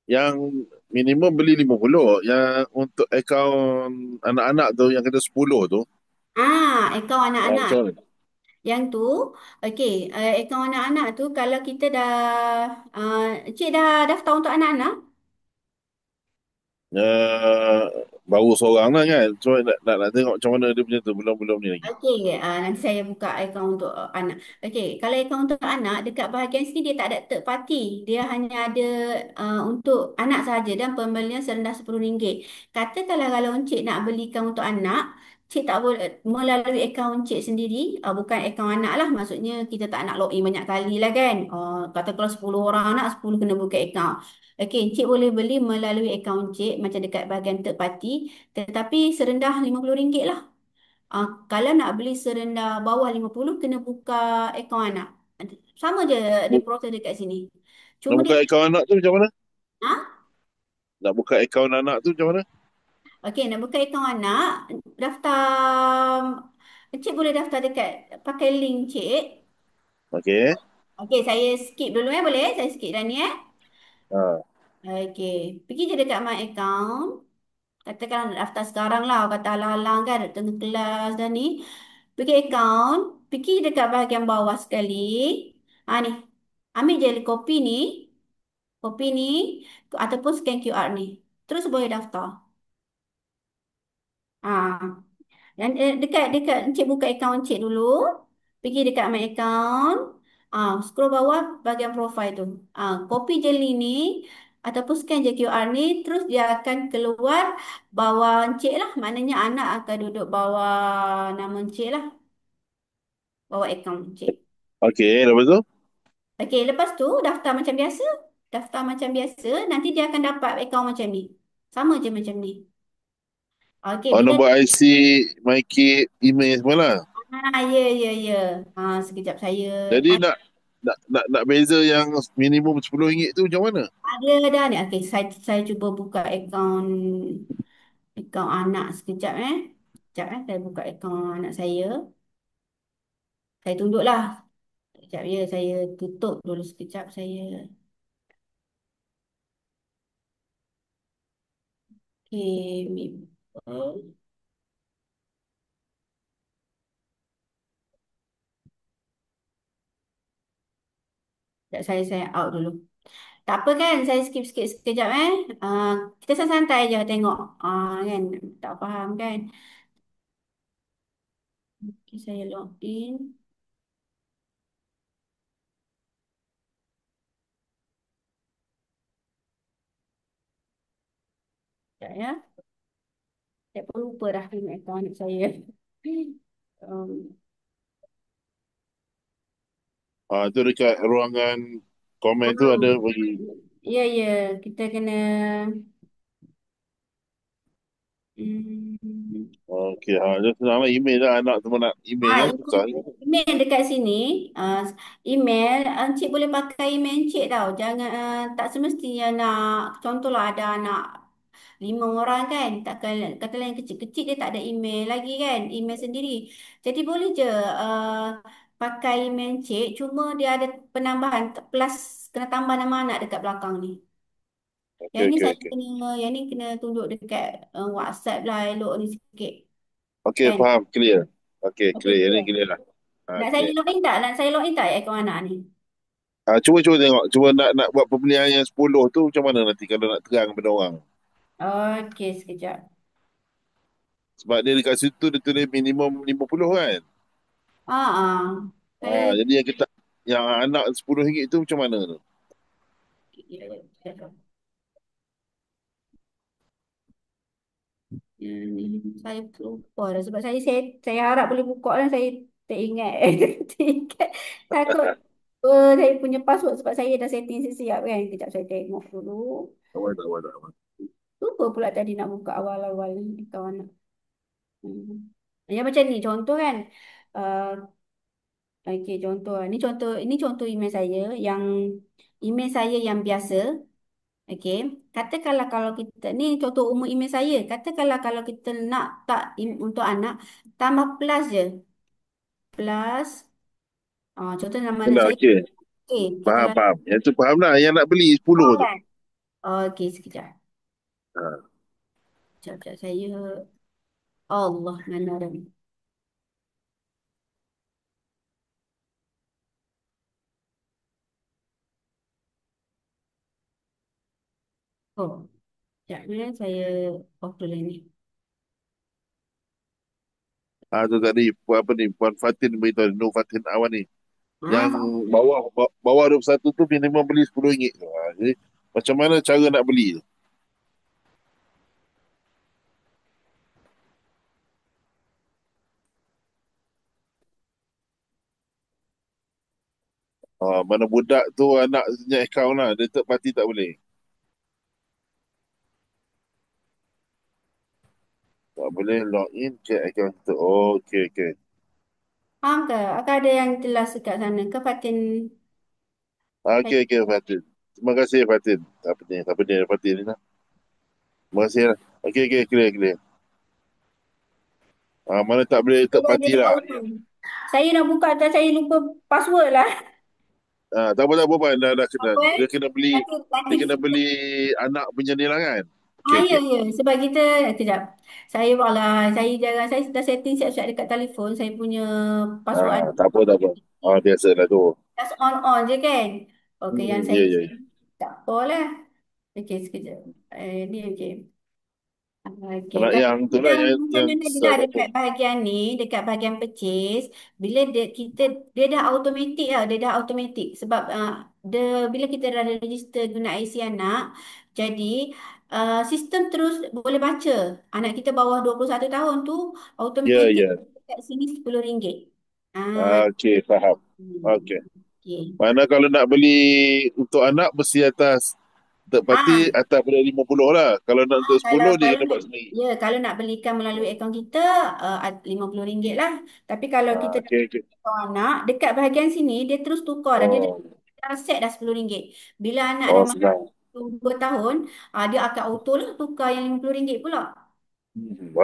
Yang minimum beli 50, yang untuk akaun anak-anak tu yang kena 10 tu, Akaun anak-anak. macam mana? Yang tu, okey, akaun anak-anak tu kalau kita dah, Cik dah daftar untuk anak-anak? Uh, Baru seorang lah kan. So nak tengok macam mana dia punya tu, belum ni lagi. Okey, nanti saya buka akaun untuk anak. Okey, kalau akaun untuk anak, dekat bahagian sini dia tak ada third party. Dia hanya ada untuk anak sahaja dan pembelian serendah RM10. Katakanlah kalau Encik nak belikan untuk anak, Cik tak boleh melalui akaun Cik sendiri, bukan akaun anak lah. Maksudnya kita tak nak login banyak kali lah kan. Kata kalau 10 orang anak, 10 kena buka akaun. Okey, Encik boleh beli melalui akaun Cik macam dekat bahagian third party. Tetapi serendah RM50 lah. Kalau nak beli serendah bawah 50 kena buka akaun anak. Sama je dia proses dekat sini. Nak Cuma dia buka akaun anak tu macam mana? ha? Nak buka akaun anak tu macam mana? Okey, nak buka akaun anak, daftar Encik boleh daftar dekat pakai link Cik. Okey. Okey, saya skip dulu boleh? Saya skip dah ni Ha. Okey, pergi je dekat my account. Katakan nak daftar sekarang lah, kata alang-alang kan, tengah kelas dah ni. Pergi account, pergi dekat bahagian bawah sekali. Ni, ambil je kopi ni, ataupun scan QR ni. Terus boleh daftar. Ah, dan dekat dekat Encik buka akaun Encik dulu. Pergi dekat my account. Scroll bawah bahagian profile tu. Copy je link ni ataupun scan je QR ni, terus dia akan keluar bawah Encik lah. Maknanya anak akan duduk bawah nama Encik lah. Bawah akaun Encik. Okey, lepas tu? Okey, lepas tu daftar macam biasa. Daftar macam biasa, nanti dia akan dapat akaun macam ni. Sama je macam ni. Okey, Oh, bila nombor IC, MyKit, email semua lah. ya ya ya. Sekejap saya Jadi nak beza yang minimum RM10 tu macam mana? ada dah ni. Okey, saya cuba buka akaun anak sekejap eh. Sekejap saya buka akaun anak saya. Saya tunjuklah. Sekejap ya, saya tutup dulu sekejap saya. Okey, Maple. Sekejap saya out dulu. Tak apa kan, saya skip sikit sekejap eh. Uh, kita santai je tengok. Kan, tak faham kan. Okay, saya login. Sekejap ya. Saya pun lupa dah tengok akaun anak saya. Um, Tu dekat ruangan komen tu ada bagi. ya, ya. Kita kena... Hmm, Okey, dia senang lah email lah. Anak semua nak email kan, susah email, ni. email dekat sini. Uh, email, Encik boleh pakai email Encik tau. Jangan, tak semestinya nak... Contohlah ada anak 5 orang kan, takkan katalah yang kecil-kecil dia tak ada email lagi kan, email sendiri. Jadi boleh je pakai email cik, cuma dia ada penambahan plus, kena tambah nama anak dekat belakang ni. Yang Okey, ni okey, saya okey. kena, yang ni kena tunjuk dekat WhatsApp lah elok ni sikit Okey, kan. faham, clear. Okey, Okey, clear. Ini clear. clear lah. Nak saya Okey. login tak? Nak saya login tak akaun anak ni? Cuba tengok. Cuba nak buat pembelian yang 10 tu macam mana nanti kalau nak terang pada orang. Okey, sekejap. Sebab dia dekat situ dia tulis minimum 50 kan. Saya, Jadi yang kita yang anak RM10 tu macam mana tu? ya, ya, ya. Saya lupa dah sebab saya harap boleh buka dan saya tak ingat. Tak ingat. Takut saya punya password sebab saya dah setting siap kan. Kejap saya tengok dulu. Awal tak, awal tak. Awal. Lupa pula tadi nak buka awal-awal ni kawan nak. Hmm. Ya macam ni contoh kan. Uh, Okey contoh. Ini contoh email saya yang biasa. Okey. Katakanlah kalau kita ni contoh umum email saya. Katakanlah kalau kita nak tak untuk anak tambah plus je. Plus contoh nama anak Kena, saya. okey. Okey, kita Faham, lah. faham. Yang tu faham lah. Yang nak beli 10 Faham tu. kan? Okey, sekejap. Ha. Sekejap saya. Allah mana dah ni. Oh, sekejap ni saya off dulu ni. Tu tadi apa ni Puan Fatin beritahu Nur Fatin Awan ni. Yang Tak. bawah 21 tu minimum beli RM10 tu. Jadi macam mana cara nak beli tu? Mana budak tu anak punya akaun lah. Dia third party tak boleh. Tak boleh login ke akaun tu. Oh, okey, okey. Faham ke? Akan ada yang jelas dekat sana ke Fatin? Saya Okey, okey Fatin. Terima kasih Fatin. Apa ni Fatin ni lah. Terima kasih lah. Okey, okey, clear, clear. Mana tak boleh third dia party dah lah. auto. Saya nak buka dan saya lupa password lah. Tak apa, tak apa, Puan. Dah kena. Apa eh? Dia kena beli, Nanti, dia nanti. kena beli anak punya ni lah kan. Okey, Ya, okey. ya. Sebab kita, kejap. Saya malah, saya jangan, saya dah setting siap-siap dekat telefon. Saya punya password ada. Tak apa, tak apa. Biasalah tu. Just on je kan. Okey, yang saya Ya, ya, ya. tak apa lah. Okey, sekejap. Ni okey. Okey, Anak kan yang tu lah macam yang mana dia dah besar tak apa. dekat bahagian ni, dekat bahagian purchase, bila dia dah automatic lah, dia dah automatic sebab bila kita dah register guna IC anak, jadi sistem terus boleh baca anak kita bawah 21 tahun tu automatic Ya, ya. dekat sini RM10. Ah, Okey, faham. Okey. okey. Mana kalau nak beli untuk anak mesti atas third party Ah, atas pada 50 lah. Kalau nak untuk kalau 10 dia kalau kena nak buat sendiri. ya kalau nak belikan melalui akaun kita RM50 lah. Tapi kalau kita nak Okey, okey. tukar anak dekat bahagian sini dia terus tukar dah. Dia Oh, dah set dah RM10. Bila anak dah oh masuk senang. 2 tahun, dia akan auto lah tukar yang RM50 pula.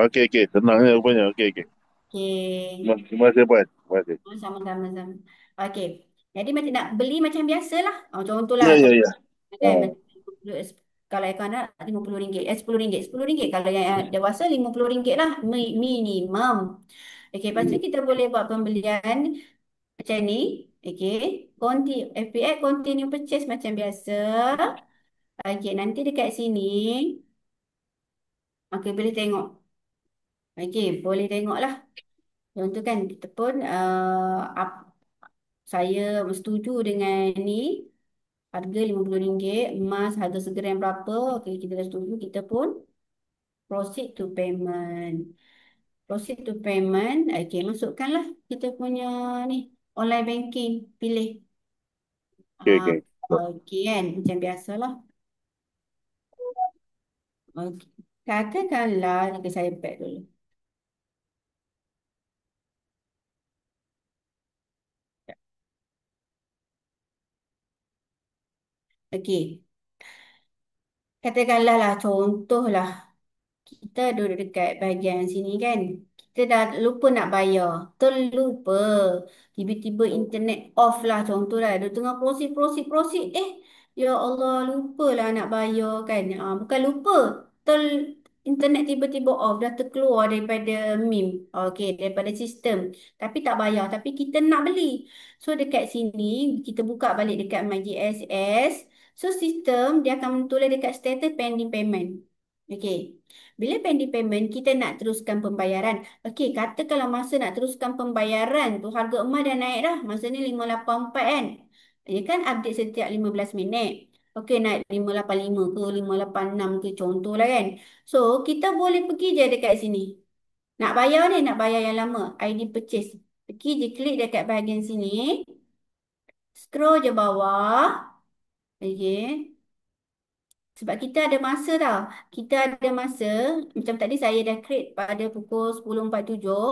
Okey, okey. Senangnya rupanya. Okey, okey. Okey. Terima kasih, Puan. Terima kasih. Sama-sama. Sama. Okey. Jadi macam nak beli macam biasa lah. Contohlah Ya, ya, kalau ya. kan Oh, macam kalau aircon anak RM50, RM10, RM10. Kalau yang dewasa RM50 lah minimum. Okey, lepas tu hmm. kita boleh buat pembelian macam ni. Okey, FPX continue purchase macam biasa. Okey, nanti dekat sini, okey boleh tengok. Okey, boleh tengok lah. Contoh kan kita pun saya setuju dengan ni. Harga RM50, emas harga segram berapa. Okey, kita dah setuju. Kita pun proceed to payment. Proceed to payment. Okey, masukkanlah kita punya ni online banking. Pilih. Okey, Ah, okey. okey kan, macam biasalah. Okey. Katakanlah, okay, saya pack dulu. Okey. Katakanlah lah, contohlah. Kita duduk dekat bahagian sini kan. Kita dah lupa nak bayar. Terlupa. Tiba-tiba internet off lah contohlah. Dia tengah proceed. Ya Allah, lupalah nak bayar kan. Bukan lupa. Ter Internet tiba-tiba off. Dah terkeluar daripada MIM. Okey, daripada sistem. Tapi tak bayar. Tapi kita nak beli. So dekat sini, kita buka balik dekat MyGSS. So sistem, dia akan tulis dekat status pending payment. Okey. Bila pending payment, kita nak teruskan pembayaran. Okey, kata kalau masa nak teruskan pembayaran tu, harga emas dah naik dah. Masa ni 584 kan? Ia kan update setiap 15 minit. Okey, naik 585 ke 586 ke contohlah kan. So, kita boleh pergi je dekat sini. Nak bayar ni, nak bayar yang lama. ID purchase. Pergi je klik dekat bahagian sini. Scroll je bawah. Okey. Sebab kita ada masa tau. Kita ada masa, macam tadi saya dah create pada pukul 10.47,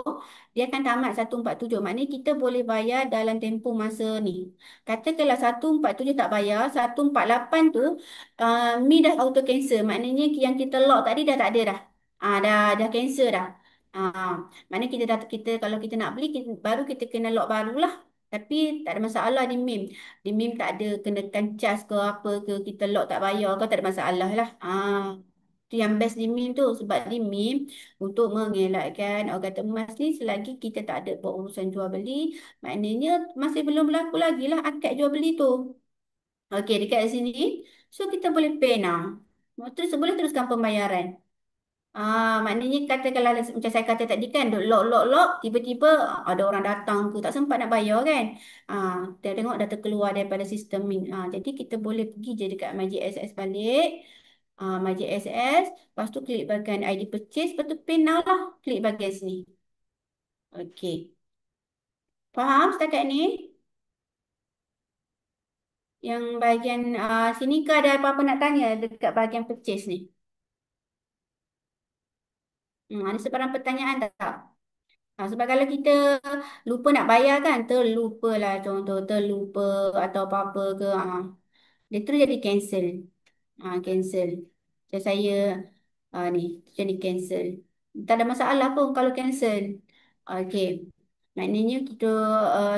dia akan tamat 1.47. Maknanya kita boleh bayar dalam tempoh masa ni. Katakanlah 1.47 tak bayar, 1.48 tu, Mi dah auto cancel. Maknanya yang kita lock tadi dah tak ada dah. Dah cancel dah. Maknanya kita kalau kita nak beli, baru kita kena lock barulah. Tapi tak ada masalah di MIM. Di MIM tak ada kenakan cas ke apa ke kita lock tak bayar ke tak ada masalah lah. Tu yang best di MIM tu sebab di MIM untuk mengelakkan orang kata emas ni selagi kita tak ada buat urusan jual beli maknanya masih belum berlaku lagi lah akad jual beli tu. Okey dekat sini so kita boleh pay now. Terus boleh teruskan pembayaran. Maknanya katakanlah macam saya kata tadi kan, duk lock, tiba-tiba ada orang datang ke, tak sempat nak bayar kan. Kita tengok dah terkeluar daripada sistem ni. Jadi kita boleh pergi je dekat MyGSS balik. MyGSS, lepas tu klik bahagian ID purchase, lepas tu pay now lah. Klik bahagian sini. Okey. Faham setakat ni? Yang bahagian sini ke ada apa-apa nak tanya dekat bahagian purchase ni? Ada sebarang pertanyaan tak? Sebab kalau kita lupa nak bayar kan, terlupa lah contoh, terlupa atau apa-apa ke, dia terus jadi cancel. Cancel. Macam saya, ni, jadi cancel. Tak ada masalah pun kalau cancel. Okey. Maknanya kita,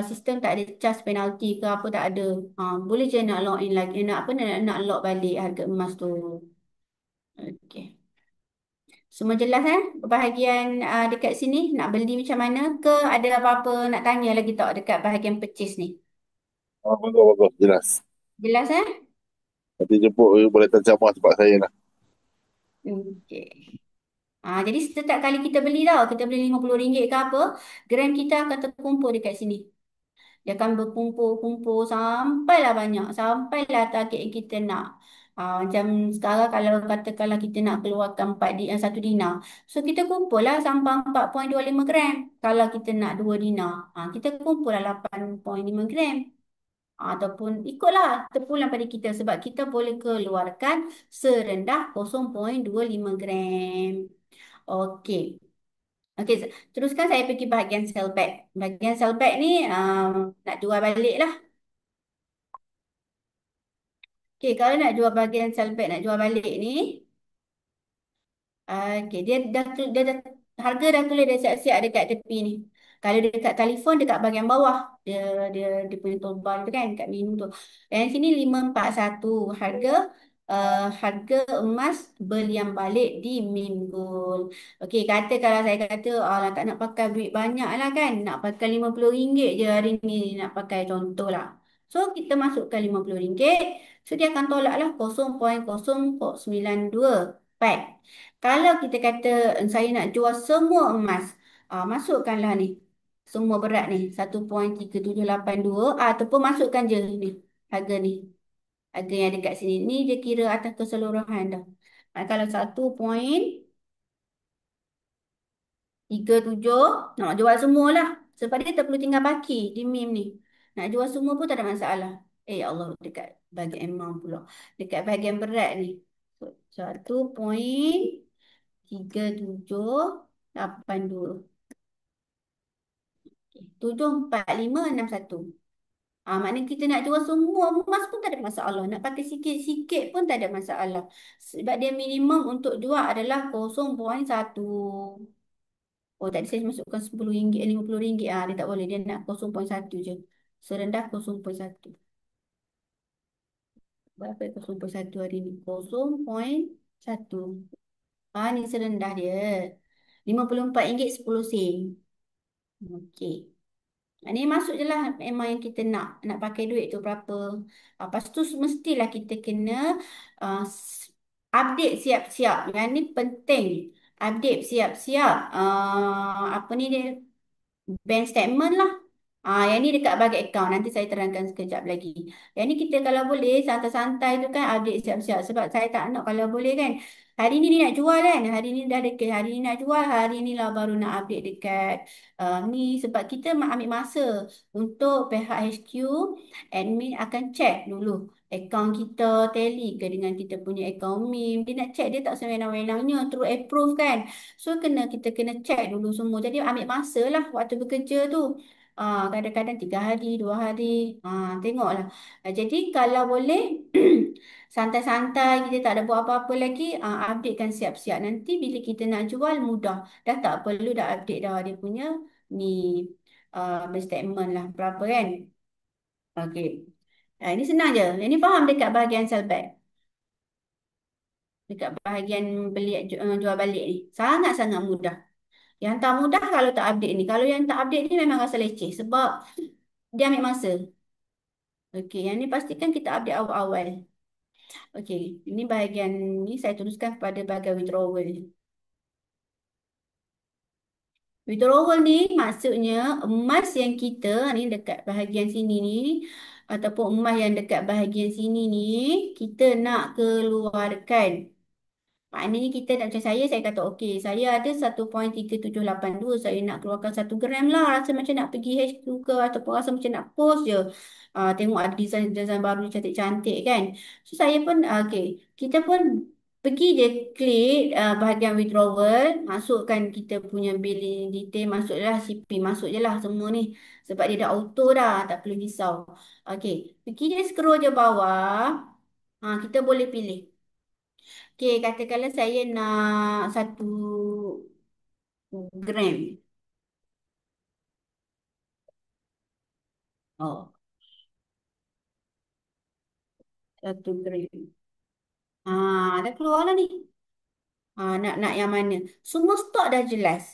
sistem tak ada charge penalty ke apa tak ada. Boleh je nak log in lagi, nak apa, nak log balik harga emas tu. Okey. Semua jelas bahagian dekat sini nak beli macam mana ke ada apa-apa nak tanya lagi tak dekat bahagian purchase ni? Bagus, bagus. Jelas. Jelas Nanti jemput boleh terjamah tempat saya lah. Okey. Jadi setiap kali kita beli tau, kita beli RM50 ke apa, gram kita akan terkumpul dekat sini. Dia akan berkumpul-kumpul sampailah banyak, sampailah target yang kita nak. Macam sekarang kalau katakanlah kita nak keluarkan 1 dinar. So kita kumpul lah sampah 4,25 gram. Kalau kita nak 2 dinar, kita kumpul lah 8,5 gram. Ataupun ikutlah terpulang pada kita sebab kita boleh keluarkan serendah 0,25 gram. Okey. Okey, teruskan saya pergi bahagian sell back. Bahagian sell back ni nak jual balik lah. Okey, kalau nak jual bahagian sell back, nak jual balik ni, okey, dia dah harga dah tulis dah siap-siap dekat tepi ni. Kalau dekat telefon dekat bahagian bawah dia dia punya tombol tu kan kat menu tu. Yang sini 541 harga harga emas belian balik di Mim Gold. Okey, kata kalau saya kata alah tak nak pakai duit banyak lah kan. Nak pakai RM50 je hari ni nak pakai contoh lah. So kita masukkan RM50. So dia akan tolak lah 0,0092 pack. Kalau kita kata saya nak jual semua emas, masukkanlah ni. Semua berat ni 1,3782 ataupun masukkan je ni harga ni. Harga yang dekat sini ni dia kira atas keseluruhan dah. Kalau 1,37 nak jual semua lah. Sebab dia tak perlu tinggal baki di MIM ni. Nak jual semua pun tak ada masalah. Ya Allah, dekat bahagian amount pula. Dekat bahagian berat ni. So, 1,3782. 74561. Maknanya kita nak jual semua emas pun tak ada masalah. Nak pakai sikit-sikit pun tak ada masalah. Sebab dia minimum untuk jual adalah 0,1. Oh, tadi saya masukkan RM10, RM50. Dia tak boleh. Dia nak 0,1 je. Serendah 0,1. Berapa 0,1 hari ni? 0,1. Ni serendah dia. RM54.10. Okey. Ini masuk je lah memang yang kita nak pakai duit tu berapa. Lepas tu mestilah kita kena uh, s- update siap-siap. Yang ni penting. Update siap-siap. Apa ni dia? Bank statement lah. Yang ni dekat bahagian account. Nanti saya terangkan sekejap lagi. Yang ni kita kalau boleh santai-santai tu kan update siap-siap. Sebab saya tak nak kalau boleh kan. Hari ni dia nak jual kan. Hari ni dah dekat. Hari ni nak jual. Hari ni lah baru nak update dekat ni. Sebab kita ambil masa untuk pihak HQ. Admin akan check dulu. Akaun kita tally ke dengan kita punya akaun MIM. Dia nak check dia tak sewenang-wenangnya. Terus approve kan. So kita kena check dulu semua. Jadi ambil masa lah waktu bekerja tu. Kadang-kadang 3 hari, 2 hari. Tengoklah. Jadi kalau boleh santai-santai kita tak ada buat apa-apa lagi. Updatekan siap-siap. Nanti bila kita nak jual mudah. Dah tak perlu dah update dah dia punya ni statement lah. Berapa kan? Okey. Ini senang je. Ini faham dekat bahagian sell back. Dekat bahagian beli jual balik ni. Sangat-sangat mudah. Yang tak mudah kalau tak update ni. Kalau yang tak update ni memang rasa leceh. Sebab dia ambil masa. Okey, yang ni pastikan kita update awal-awal. Okey, ini bahagian ni saya teruskan kepada bahagian withdrawal. Withdrawal ni maksudnya emas yang kita ni dekat bahagian sini ni ataupun emas yang dekat bahagian sini ni kita nak keluarkan. Maknanya kita nak macam saya kata okey, saya ada 1,3782, saya nak keluarkan 1 gram lah. Rasa macam nak pergi HQ ke ataupun rasa macam nak post je. Tengok ada design-design baru cantik-cantik kan. So saya pun okey, kita pun pergi je klik bahagian withdrawal, masukkan kita punya billing detail, masuklah CP, masuk je lah semua ni. Sebab dia dah auto dah, tak perlu risau. Okey, pergi je scroll je bawah. Kita boleh pilih. Okey, katakanlah saya nak 1 gram. Oh, 1 gram. Dah keluar lah ni. Nak yang mana? Semua stok dah jelas.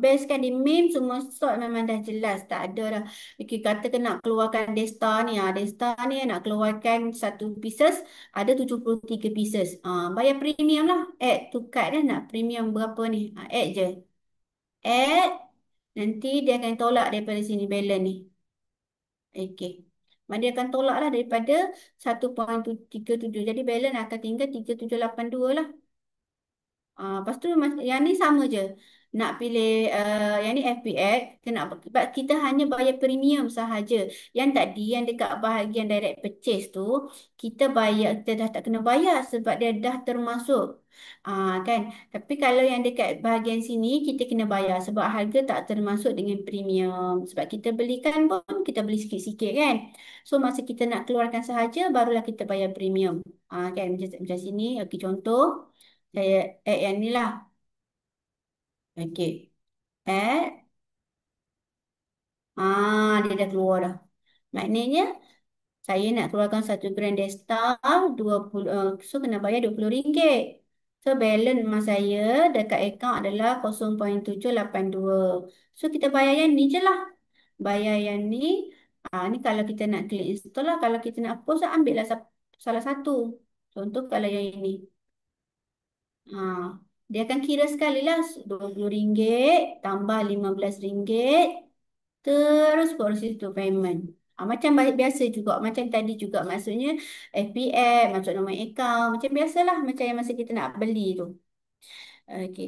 Best kan di meme semua stok memang dah jelas. Tak ada dah. Okay, katakan nak keluarkan Desta ni. Desta ni nak keluarkan 1 pieces. Ada 73 pieces. Bayar premium lah. Add to cart dah nak premium berapa ni. Add je. Add. Nanti dia akan tolak daripada sini balance ni. Okay. Dia akan tolak lah daripada 1.37. Jadi balance akan tinggal 3782 lah. Lepas tu yang ni sama je. Nak pilih yang ni FPX, sebab kita hanya bayar premium sahaja. Yang tadi yang dekat bahagian direct purchase tu, kita dah tak kena bayar sebab dia dah termasuk. Kan? Tapi kalau yang dekat bahagian sini, kita kena bayar sebab harga tak termasuk dengan premium. Sebab kita belikan pun, kita beli sikit-sikit kan. So masa kita nak keluarkan sahaja, barulah kita bayar premium. Kan? Macam sini, okey contoh. Saya add yang ni lah. Okey. Add. Dia dah keluar dah. Maknanya saya nak keluarkan 1 gram Desta 20 so kena bayar RM20. So balance emas saya dekat akaun adalah 0.782. So kita bayar yang ni je lah. Bayar yang ni. Ni kalau kita nak klik install lah. Kalau kita nak post, ambil lah salah satu. Contoh kalau yang ini. Ha, dia akan kira sekali lah RM20 tambah RM15 terus proses tu payment. Macam biasa juga, macam tadi juga maksudnya FPF, masuk nombor akaun, macam biasalah macam yang masa kita nak beli tu. Okey,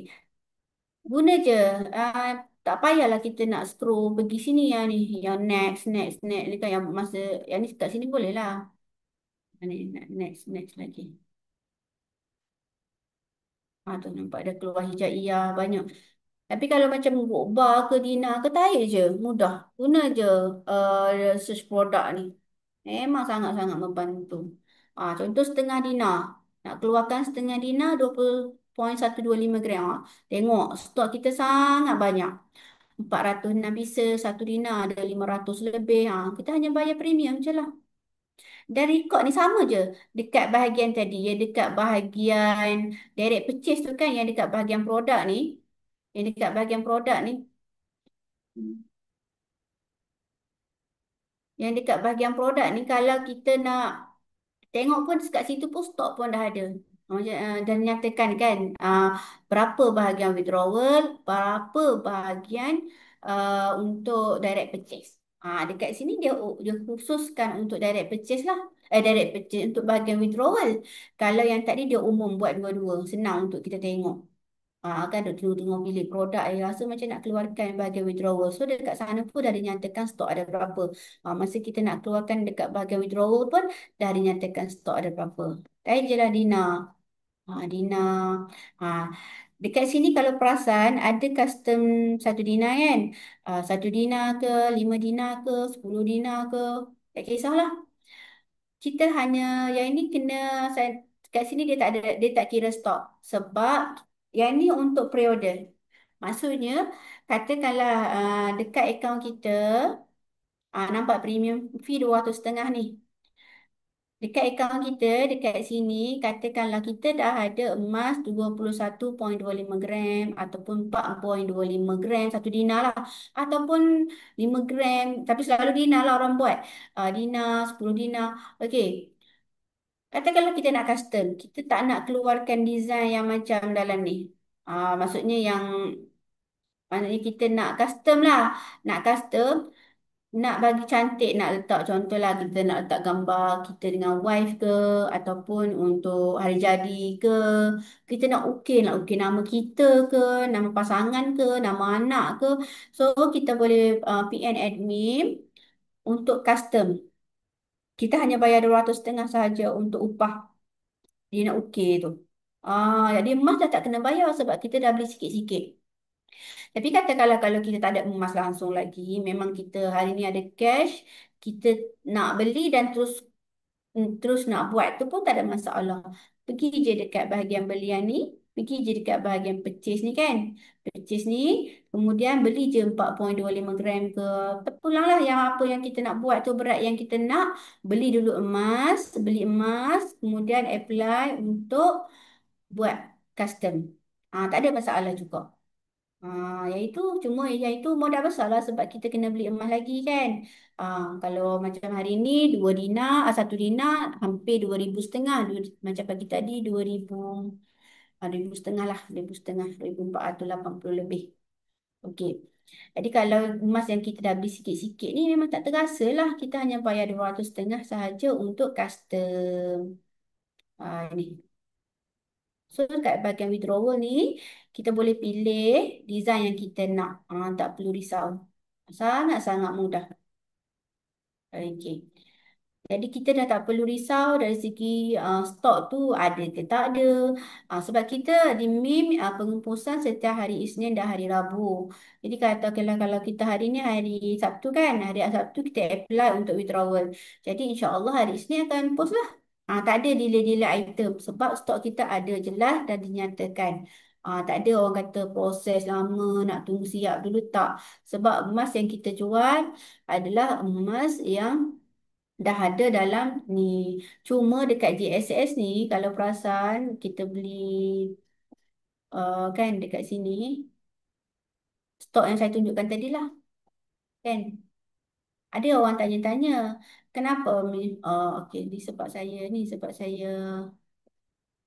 guna je. Ah, tak payahlah kita nak scroll pergi sini yang ni, yang next, next, next ni kan yang masa yang ni kat sini boleh lah. Ni next, next lagi. Tu nampak dah keluar hijaiyah banyak. Tapi kalau macam Gokbar ke Dina ke tak je, mudah. Guna je search produk ni. Memang sangat-sangat membantu. Contoh setengah Dina. Nak keluarkan setengah Dina 20.125 gram. Tengok stok kita sangat banyak. 406 pieces, satu Dina ada 500 lebih. Kita hanya bayar premium je lah. Dan record ni sama je. Dekat bahagian tadi, ya dekat bahagian direct purchase tu kan, yang dekat bahagian produk ni. Yang dekat bahagian produk ni. Yang dekat bahagian produk ni, kalau kita nak tengok pun kat situ pun stok pun dah ada. Dan nyatakan kan berapa bahagian withdrawal, berapa bahagian untuk direct purchase. Dekat sini dia khususkan untuk direct purchase lah. Direct purchase untuk bahagian withdrawal. Kalau yang tadi dia umum buat dua-dua, senang untuk kita tengok. Kan duk tengok pilih produk yang rasa macam nak keluarkan bahagian withdrawal. So dekat sana pun dah dinyatakan stok ada berapa. Masa kita nak keluarkan dekat bahagian withdrawal pun dah dinyatakan stok ada berapa. Tanya je lah Dina. Dina. Ha, Dekat sini kalau perasan ada custom 1 Dina kan. 1 Dina ke, 5 Dina ke, 10 Dina ke. Tak kisahlah. Kita hanya yang ini kat sini dia tak kira stok sebab yang ini untuk pre-order. Maksudnya katakanlah dekat akaun kita nampak premium fee 200 setengah ni. Dekat akaun kita dekat sini katakanlah kita dah ada emas 21.25 gram ataupun 4.25 gram 1 Dina lah ataupun 5 gram tapi selalu Dina lah orang buat. Dina 10 Dina. Okey. Katakanlah kita nak custom, kita tak nak keluarkan design yang macam dalam ni. Maksudnya kita nak custom lah. Nak custom, nak bagi cantik, nak letak contohlah kita nak letak gambar kita dengan wife ke, ataupun untuk hari jadi ke. Kita nak ukir nama kita ke, nama pasangan ke, nama anak ke. So, kita boleh PN admin untuk custom. Kita hanya bayar 200 setengah sahaja untuk upah dia nak ukir tu. Jadi emas dah tak kena bayar sebab kita dah beli sikit-sikit. Tapi katakanlah kalau kita tak ada emas langsung lagi, memang kita hari ni ada cash, kita nak beli dan terus nak buat tu pun tak ada masalah. Pergi je dekat bahagian belian ni, pergi je dekat bahagian purchase ni kan. Purchase ni, kemudian beli je 4.25 gram ke. Terpulanglah yang apa yang kita nak buat tu berat yang kita nak. Beli dulu emas, beli emas, kemudian apply untuk buat custom. Tak ada masalah juga. Yang itu modal besar lah sebab kita kena beli emas lagi kan. Kalau macam hari ni 2 Dina, 1 Dina hampir 2,500. Macam pagi tadi 2,000, 2,500 lah, 2,500, 2,480 lebih. Okey. Jadi kalau emas yang kita dah beli sikit-sikit ni memang tak terasa lah. Kita hanya bayar 200 setengah sahaja untuk custom. Ni. So kat bahagian withdrawal ni, kita boleh pilih design yang kita nak. Tak perlu risau. Sangat-sangat mudah. Okey. Jadi kita dah tak perlu risau dari segi stok tu ada ke tak ada. Sebab kita di MIM pengurusan setiap hari Isnin dan hari Rabu. Jadi katakanlah kalau kita hari ni hari Sabtu kan, hari Sabtu kita apply untuk withdrawal. Jadi insya-Allah hari Isnin akan post lah. Tak ada delay-delay item sebab stok kita ada jelas dan dinyatakan. Tak ada orang kata proses lama nak tunggu siap dulu tak. Sebab emas yang kita jual adalah emas yang dah ada dalam ni. Cuma dekat JSS ni, kalau perasan kita beli kan dekat sini, stok yang saya tunjukkan tadi lah. Kan? Ada orang tanya-tanya, kenapa okey, ni sebab saya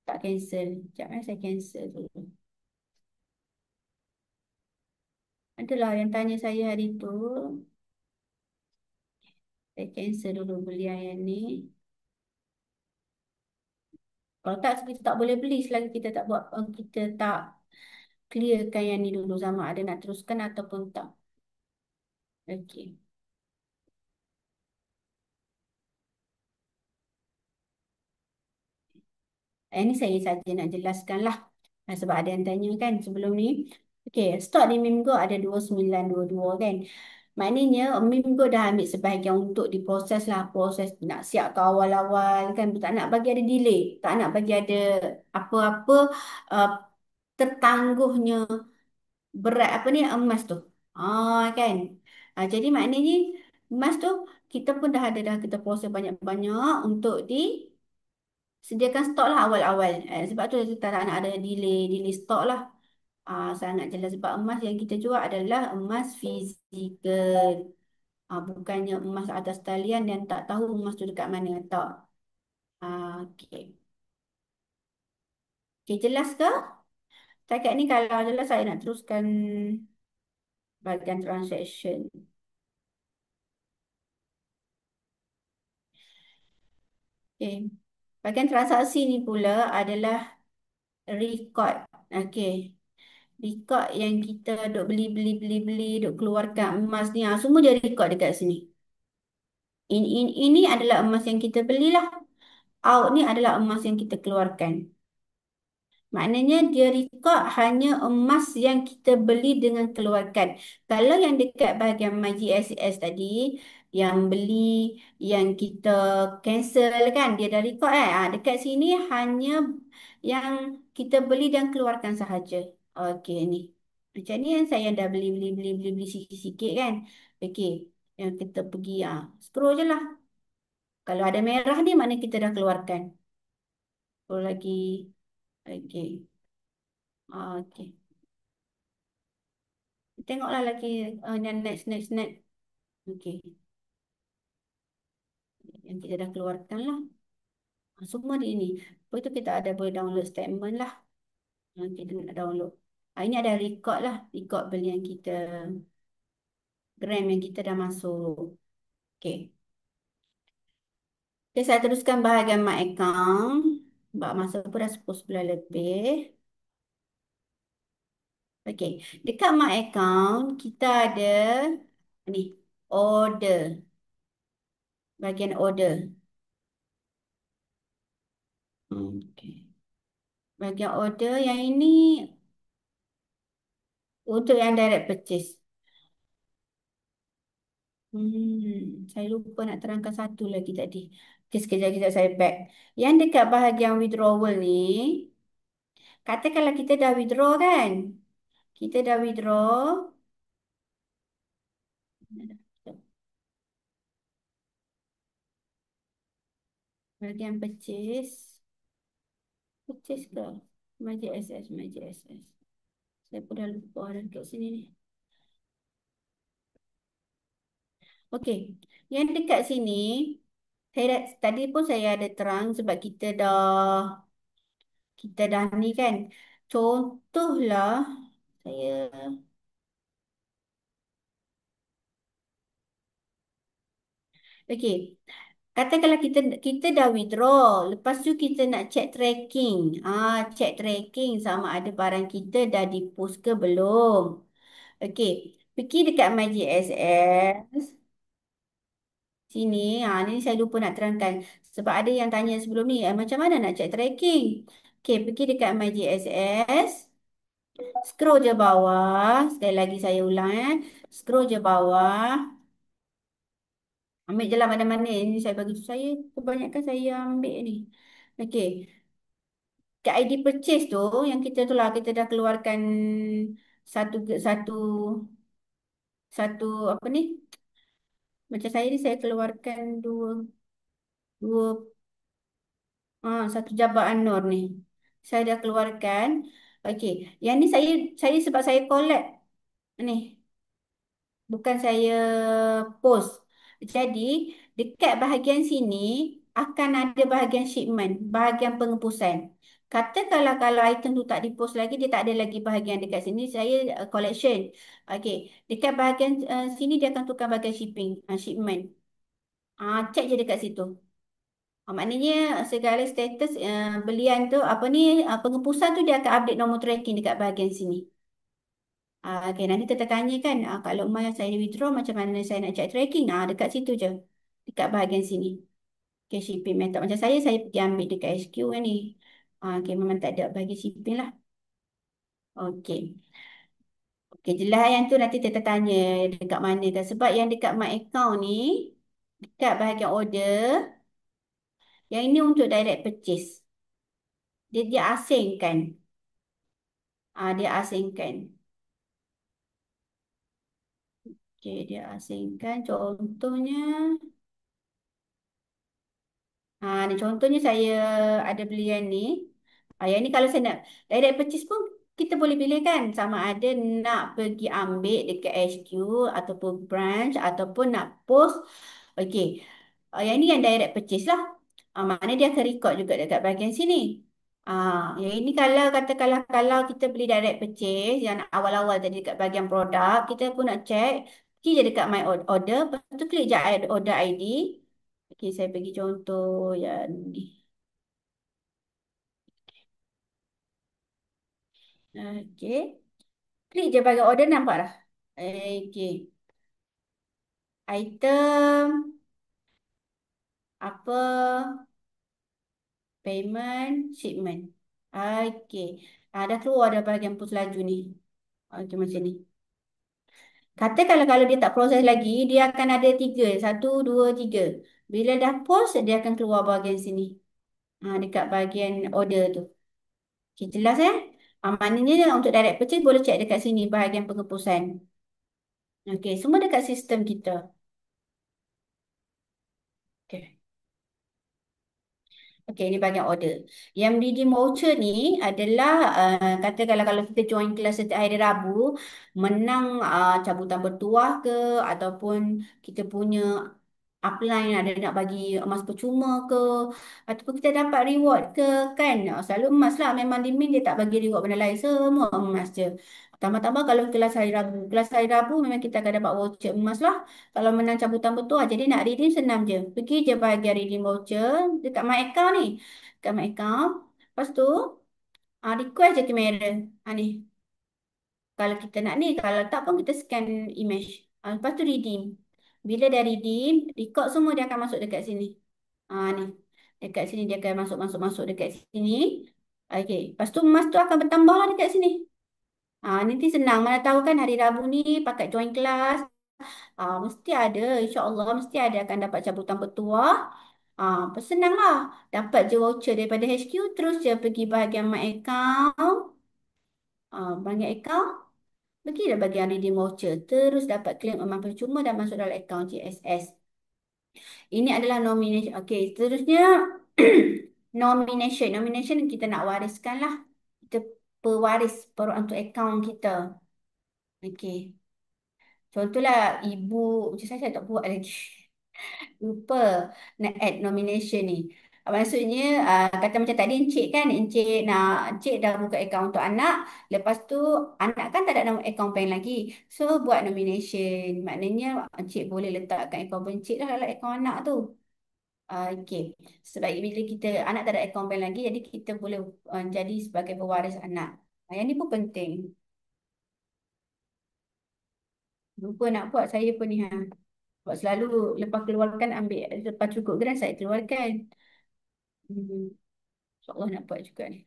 tak cancel. Sekejap saya cancel dulu. Adalah yang tanya saya hari tu, saya cancel dulu belian yang ni. Kalau tak, kita tak boleh beli selagi kita tak buat, kita tak clearkan yang ni dulu sama ada nak teruskan ataupun tak. Okey. Ini saya saja nak jelaskan lah. Sebab ada yang tanya kan sebelum ni. Okey, stok di Mimgo ada 2922 kan. Maknanya Mimgo dah ambil sebahagian untuk diproses lah. Proses nak siap ke awal-awal kan. Tak nak bagi ada delay. Tak nak bagi ada apa-apa uh, tertangguhnya berat apa ni emas tu. Kan. Jadi maknanya emas tu kita pun dah ada dah kita proses banyak-banyak untuk sediakan stok lah awal-awal. Sebab tu kita tak nak ada delay stok lah. Sangat jelas sebab emas yang kita jual adalah emas fizikal. Bukannya emas atas talian dan tak tahu emas tu dekat mana tak. Okey. Okey, jelas ke? Setakat ni kalau jelas saya nak teruskan bahagian transaction. Okey. Bahagian transaksi ni pula adalah record. Okey. Record yang kita duk beli, duk keluarkan emas ni. Semua dia record dekat sini. Ini adalah emas yang kita belilah. Out ni adalah emas yang kita keluarkan. Maknanya dia record hanya emas yang kita beli dengan keluarkan. Kalau yang dekat bahagian MyGSS tadi, yang beli, yang kita cancel kan, dia dah record kan. Dekat sini hanya yang kita beli dan keluarkan sahaja. Okey ni. Macam ni yang saya dah beli sikit-sikit kan. Okey. Yang kita pergi, scroll je lah. Kalau ada merah ni, mana kita dah keluarkan. Scroll lagi. Okey. Okey. Tengoklah lagi yang next. Okey. Yang kita dah keluarkan lah. Semua di ini. Lepas itu kita ada boleh download statement lah. Kita nak download. Ini ada record lah. Record belian kita. Gram yang kita dah masuk. Okey. Okay, saya teruskan bahagian my account. Sebab masa pun dah 10 lebih. Okey. Dekat my account, kita ada ni. Order. Bahagian order. Okey. Bahagian order yang ini untuk yang direct purchase. Saya lupa nak terangkan satu lagi tadi. Okay, sekejap saya back. Yang dekat bahagian withdrawal ni, katakanlah kita dah withdraw kan? Kita dah withdraw. Bahagian purchase. Purchase ke? MyGSS. Saya pun dah lupa ada dekat sini ni. Okey. Yang dekat sini, tadi pun saya ada terang sebab kita dah ni kan. Contohlah saya Okey. Katakanlah kita kita dah withdraw, lepas tu kita nak check tracking. Check tracking sama ada barang kita dah di-post ke belum. Okey, pergi dekat MyGSS sini. Ni saya lupa nak terangkan sebab ada yang tanya sebelum ni, macam mana nak check tracking? Okey, pergi dekat MyGSS, scroll je bawah. Sekali lagi saya ulang Scroll je bawah. Ambil je lah mana-mana. Ini saya bagi saya kebanyakan saya ambil ni. Okey. Kat ID purchase tu yang kita tu lah kita dah keluarkan satu satu satu apa ni? Macam saya ni saya keluarkan dua satu jabaan nur ni. Saya dah keluarkan. Okey. Yang ni saya sebab saya collect ni. Bukan saya post. Jadi, dekat bahagian sini akan ada bahagian shipment, bahagian pengepusan. Kata kalau item tu tak dipost lagi, dia tak ada lagi bahagian dekat sini, saya collection. Okey, dekat bahagian sini dia akan tukar bahagian shipping, shipment. Check je dekat situ. Maknanya segala status belian tu apa ni pengepusan tu dia akan update nombor tracking dekat bahagian sini. Okey, nanti kita tanya kan, kalau Umar saya withdraw macam mana saya nak check tracking? Dekat situ je. Dekat bahagian sini. Okay, shipping method. Macam saya pergi ambil dekat HQ ni. Okey, memang tak ada bagi shipping lah. Okey. Okey, jelas yang tu nanti kita tanya dekat mana kan. Sebab yang dekat my account ni, dekat bahagian order, yang ini untuk direct purchase. Dia asingkan. Dia asingkan. Okey, dia asingkan. Contohnya, ni contohnya saya ada belian ni. Yang ni kalau saya nak direct purchase pun kita boleh pilih kan sama ada nak pergi ambil dekat HQ ataupun branch ataupun nak post. Okey. Yang ni yang direct purchase lah. Maknanya dia akan record juga dekat bahagian sini. Yang ini kalau katakanlah kalau kita beli direct purchase yang awal-awal tadi dekat bahagian produk, kita pun nak check, pergi je dekat my order, lepas tu klik je order ID. Okey, saya bagi contoh yang ni. Okey. Klik je bagi order nampak dah. Okey. Item apa payment shipment. Okey. Dah keluar dah bahagian post laju ni. Okey macam ni. Kata kalau dia tak proses lagi, dia akan ada tiga. Satu, dua, tiga. Bila dah post, dia akan keluar bahagian sini. Dekat bahagian order tu. Okey, jelas maknanya untuk direct purchase boleh check dekat sini bahagian pengepusan. Okey, semua dekat sistem kita. Okey. Okey, ini bahagian order. Yang redeem voucher ni adalah katakanlah kalau kita join kelas setiap hari Rabu, menang cabutan bertuah ke ataupun kita punya upline ada nak bagi emas percuma ke ataupun kita dapat reward ke kan. Selalu emas lah, memang Dimin dia tak bagi reward benda lain, semua emas je. Tambah-tambah kalau kelas hari Rabu memang kita akan dapat voucher emas lah. Kalau menang cabutan bertuah, jadi nak redeem senang je. Pergi je bahagian redeem voucher dekat my account ni. Dekat my account. Lepas tu, request je kamera. Ni. Kalau kita nak ni, kalau tak pun kita scan image. Lepas tu redeem. Bila dah redeem, record semua dia akan masuk dekat sini. Ni. Dekat sini dia akan masuk dekat sini. Okey. Lepas tu emas tu akan bertambah lah dekat sini. Nanti senang. Mana tahu kan hari Rabu ni pakai join kelas. Mesti ada. InsyaAllah mesti ada akan dapat cabutan bertuah. Senang lah. Dapat je voucher daripada HQ. Terus je pergi bahagian my account. Bahagian account. Pergi dah bahagian redeem voucher. Terus dapat claim emas percuma dan masuk dalam account GSS. Ini adalah nomination. Okey, seterusnya nomination. Nomination kita nak wariskan lah. Kita pewaris untuk akaun kita. Okey. Contohlah ibu, macam saya tak buat lagi. Lupa nak add nomination ni. Maksudnya kata macam tadi Encik kan, Encik dah buka akaun untuk anak. Lepas tu anak kan tak ada nama akaun bank lagi. So buat nomination. Maknanya Encik boleh letakkan akaun bank Encik lah dalam akaun anak tu. Okey. Sebab bila kita anak tak ada akaun bank lagi, jadi kita boleh jadi sebagai pewaris anak. Yang ni pun penting. Lupa nak buat saya pun ni ha. Sebab selalu lepas keluarkan ambil, lepas cukup geran saya keluarkan. InsyaAllah nak buat juga ni.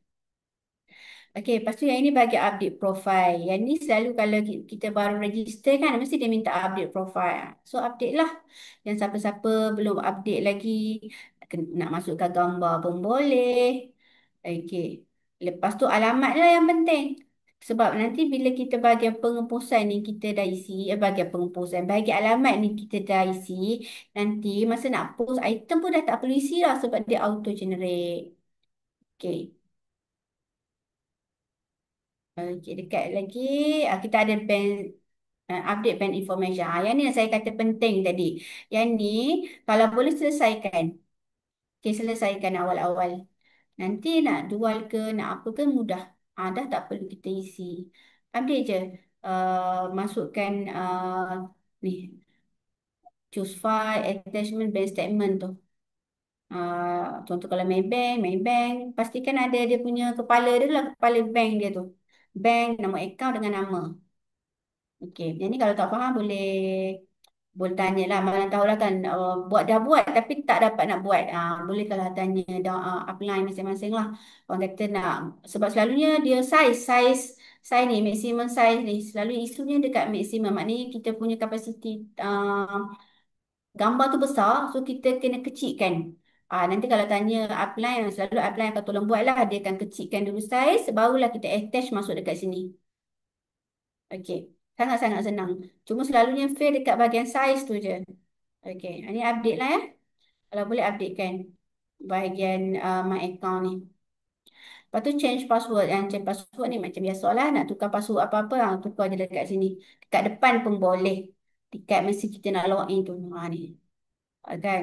Okey, lepas tu yang ini bagi update profile. Yang ni selalu kalau kita baru register kan, mesti dia minta update profile. So update lah. Yang siapa-siapa belum update lagi, nak masukkan gambar pun boleh. Okey. Lepas tu alamat lah yang penting. Sebab nanti bila kita bahagian pengembusan ni kita dah isi, bahagian pengembusan, bahagian alamat ni kita dah isi, nanti masa nak post item pun dah tak perlu isi lah sebab dia auto generate. Okey. Okey, dekat lagi kita ada bank update bank information. Yang ni yang saya kata penting tadi. Yang ni kalau boleh selesaikan. Okey, selesaikan awal-awal. Nanti nak jual ke nak apa ke mudah. Dah tak perlu kita isi. Update je. Masukkan ni choose file attachment bank statement tu. Contoh kalau Maybank, pastikan ada dia punya kepala dia lah, kepala bank dia tu. Bank, nama akaun dengan nama. Okey, jadi kalau tak faham boleh tanya lah. Mana tahulah kan dah buat tapi tak dapat nak buat. Boleh kalau tanya upline masing-masing lah. Orang kata nak sebab selalunya dia size ni maximum size ni selalu isunya dekat maximum. Maknanya kita punya kapasiti gambar tu besar, so kita kena kecilkan. Nanti kalau tanya upline, selalu upline akan tolong buat lah. Dia akan kecilkan dulu size, barulah kita attach masuk dekat sini. Okey, sangat-sangat senang. Cuma selalunya fail dekat bahagian size tu je. Okey, ini update lah ya. Kalau boleh updatekan bahagian my account ni. Lepas tu change password. Yang change password ni macam biasa lah. Nak tukar password apa-apa, tukar je dekat sini. Dekat depan pun boleh. Dekat mesti kita nak login tu. Ni. Kan?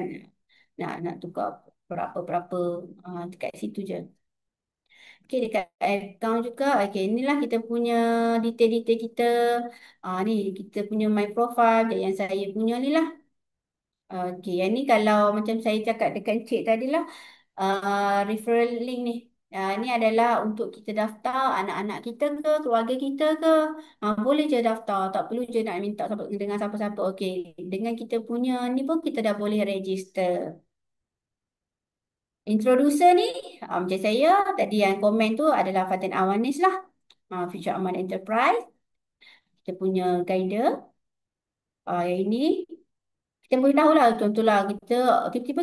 Nak tukar berapa-berapa dekat situ je. Okey, dekat account juga. Okey, inilah kita punya detail-detail kita. Ni kita punya my profile yang saya punya ni lah. Okey, yang ni kalau macam saya cakap dekat Encik tadi lah, referral link ni. Ni adalah untuk kita daftar anak-anak kita ke, keluarga kita ke. Boleh je daftar, tak perlu je nak minta dengan siapa-siapa. Okey, dengan kita punya ni pun kita dah boleh register. Introducer ni, macam saya, tadi yang komen tu adalah Fatin Awanis lah. Future Aman Enterprise. Kita punya guide. Yang ini, kita boleh tahu lah, contohlah kita, tiba-tiba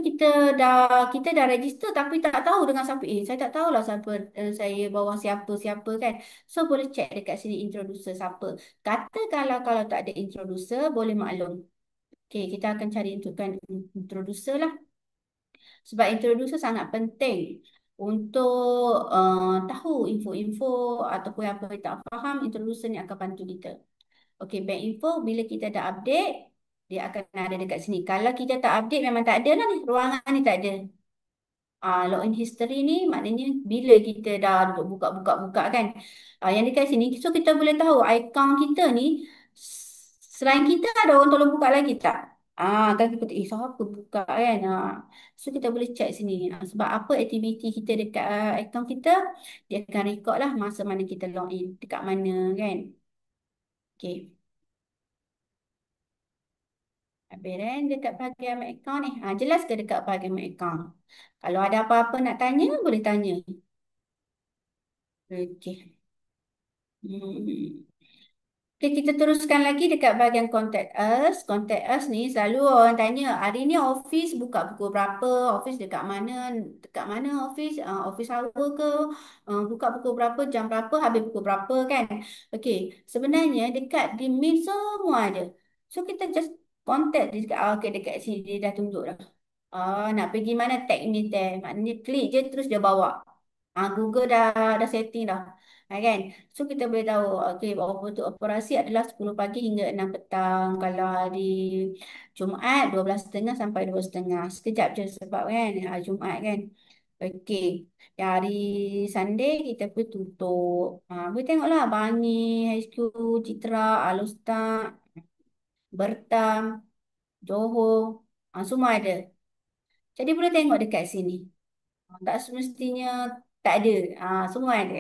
kita dah register tapi tak tahu dengan siapa. Saya tak tahulah siapa, saya bawa siapa-siapa kan. So, boleh check dekat sini introducer siapa. Katakanlah kalau tak ada introducer, boleh maklum. Okay, kita akan cari untukkan introducer lah. Sebab introducer sangat penting untuk tahu info-info ataupun apa yang tak faham, introducer ni akan bantu kita. Okey, bank info bila kita dah update, dia akan ada dekat sini. Kalau kita tak update memang tak ada lah ni, ruangan ni tak ada. Login history ni maknanya bila kita dah duduk buka-buka kan. Yang dekat sini, so kita boleh tahu akaun kita ni, selain kita ada orang tolong buka lagi tak? Kan kita, siapa buka kan? So kita boleh check sini. Sebab apa aktiviti kita dekat akaun kita, dia akan record lah masa mana kita login, dekat mana kan. Okay. Habis kan dekat bahagian my account ni. Jelas ke dekat bahagian my account? Kalau ada apa-apa nak tanya, boleh tanya. Okey. Hmm. Okey, kita teruskan lagi dekat bahagian contact us. Contact us ni selalu orang tanya, hari ni office buka pukul berapa? Office dekat mana? Dekat mana office? Office hour ke? Buka pukul berapa? Jam berapa? Habis pukul berapa kan? Okey, sebenarnya dekat di mail semua ada. So kita just contact dia dekat, okay, dekat sini dia dah tunjuk dah. Nak pergi mana tag ni tag. Maknanya klik je terus dia bawa. Google dah setting dah. Kan? So kita boleh tahu okey waktu operasi adalah 10 pagi hingga 6 petang. Kalau hari Jumaat 12.30 sampai 2.30. Sekejap je sebab kan Jumaat kan. Okey. Yang hari Sunday kita pun tutup. Boleh tengoklah Bangi, HQ, Citra, Alostar, Bertam, Johor. Semua ada. Jadi boleh tengok dekat sini. Tak semestinya tak ada. Semua ada.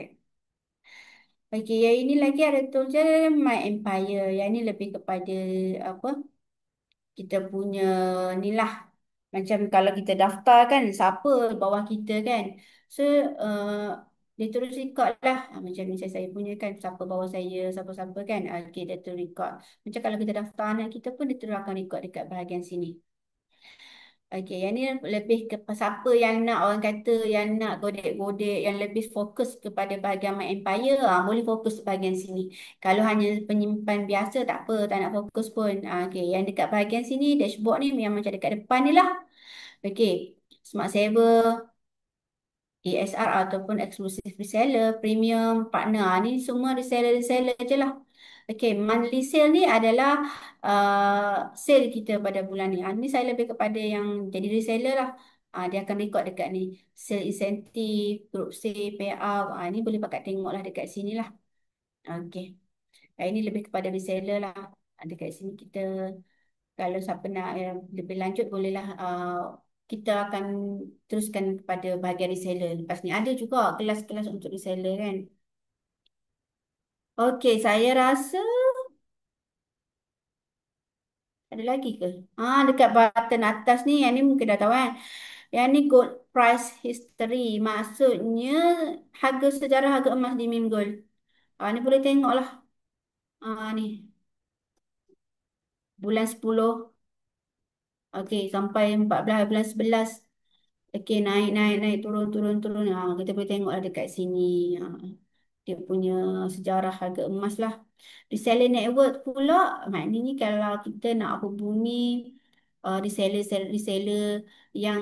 Okey, yang ini lagi ada tulisan My Empire. Yang ini lebih kepada apa? Kita punya ni lah. Macam kalau kita daftar kan, siapa bawah kita kan. So, dia terus record lah. Macam misalnya saya punya kan, siapa bawah saya, siapa-siapa kan. Okey, dia terus record. Macam kalau kita daftar anak kita pun, dia terus akan record dekat bahagian sini. Okey, yang ni lebih ke siapa yang nak orang kata yang nak godek-godek yang lebih fokus kepada bahagian My Empire, boleh fokus bahagian sini. Kalau hanya penyimpan biasa tak apa, tak nak fokus pun. Okey, yang dekat bahagian sini dashboard ni yang macam dekat depan ni lah. Okey, Smart Saver, ESR ataupun exclusive reseller, premium, partner. Ni semua reseller-reseller je lah. Okay, monthly sale ni adalah sale kita pada bulan ni. Ni saya lebih kepada yang jadi reseller lah. Dia akan record dekat ni. Sale incentive, group sale, payout. Ni boleh pakai tengok lah dekat sini lah. Okay. Ini lebih kepada reseller lah. Dekat sini kita kalau siapa nak lebih lanjut bolehlah kita akan teruskan kepada bahagian reseller. Lepas ni ada juga kelas-kelas untuk reseller kan. Okey, saya rasa ada lagi ke? Dekat button atas ni, yang ni mungkin dah tahu kan. Yang ni gold price history. Maksudnya harga sejarah harga emas di Mint Gold. Ni boleh tengok lah. Ni bulan 10. Okey, sampai 14 bulan 11. Okey, naik, naik, naik, turun, turun, turun. Kita boleh tengoklah dekat sini. Dia punya sejarah harga emas lah. Reseller network pula, maknanya kalau kita nak hubungi reseller yang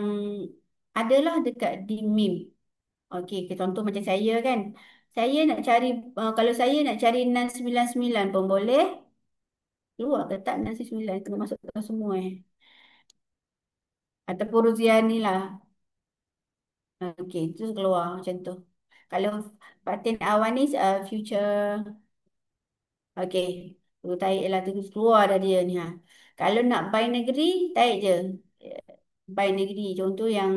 adalah dekat di MIM. Okey, contoh macam saya kan. Saya nak cari, kalau saya nak cari 699 pun boleh. Keluar ke tak 699? Kena masukkan semua Ataupun Ruziani lah. Okey, itu keluar macam tu. Kalau paten awan ni future, okey, tu tarik lah tu keluar dah dia ni. Kalau nak buy negeri, tarik je. Eh, Buy negeri, contoh yang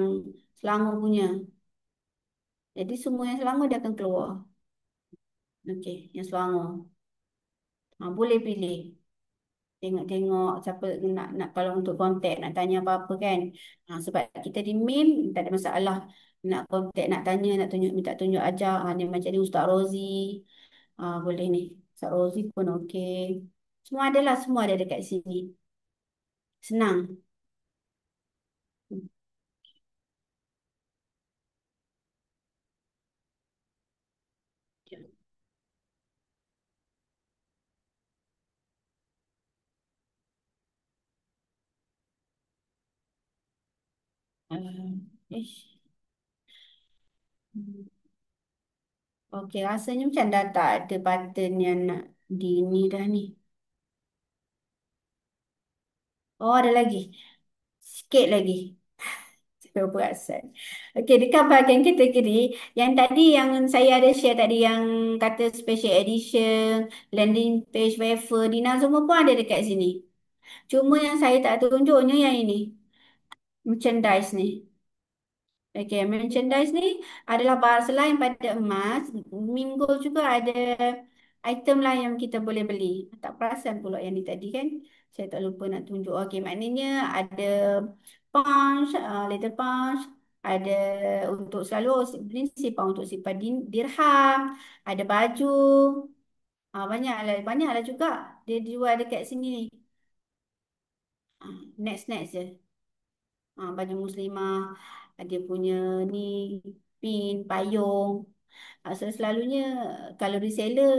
Selangor punya. Jadi semua yang Selangor dia akan keluar. Okey, yang Selangor. Boleh pilih. Tengok-tengok siapa nak kalau untuk kontak nak tanya apa-apa kan. Sebab kita di MIM tak ada masalah. Nak kontak, nak tanya, nak tunjuk, minta tunjuk ajar. Ni macam ni Ustaz Rozi. Boleh ni. Ustaz Rozi pun okey. Semua ada lah, semua ada dekat sini. Senang. Ish. Okey, rasanya macam dah tak ada button yang nak di ni dah ni. Oh, ada lagi. Sikit lagi. Saya perasan. Okey, dekat bahagian kategori, yang tadi yang saya ada share tadi yang kata special edition, landing page, waiver, Dina semua pun ada dekat sini. Cuma yang saya tak tunjuknya yang ini, merchandise ni. Okey, merchandise ni adalah bar selain pada emas, Minggu juga ada item lah yang kita boleh beli. Tak perasan pula yang ni tadi kan. Saya tak lupa nak tunjuk. Okey, maknanya ada punch, letter punch, ada untuk selalu beli simpan untuk simpan dirham, ada baju, banyak lah juga dia jual dekat sini ni. Next je. Baju muslimah, dia punya ni pin, payung. So selalunya kalau reseller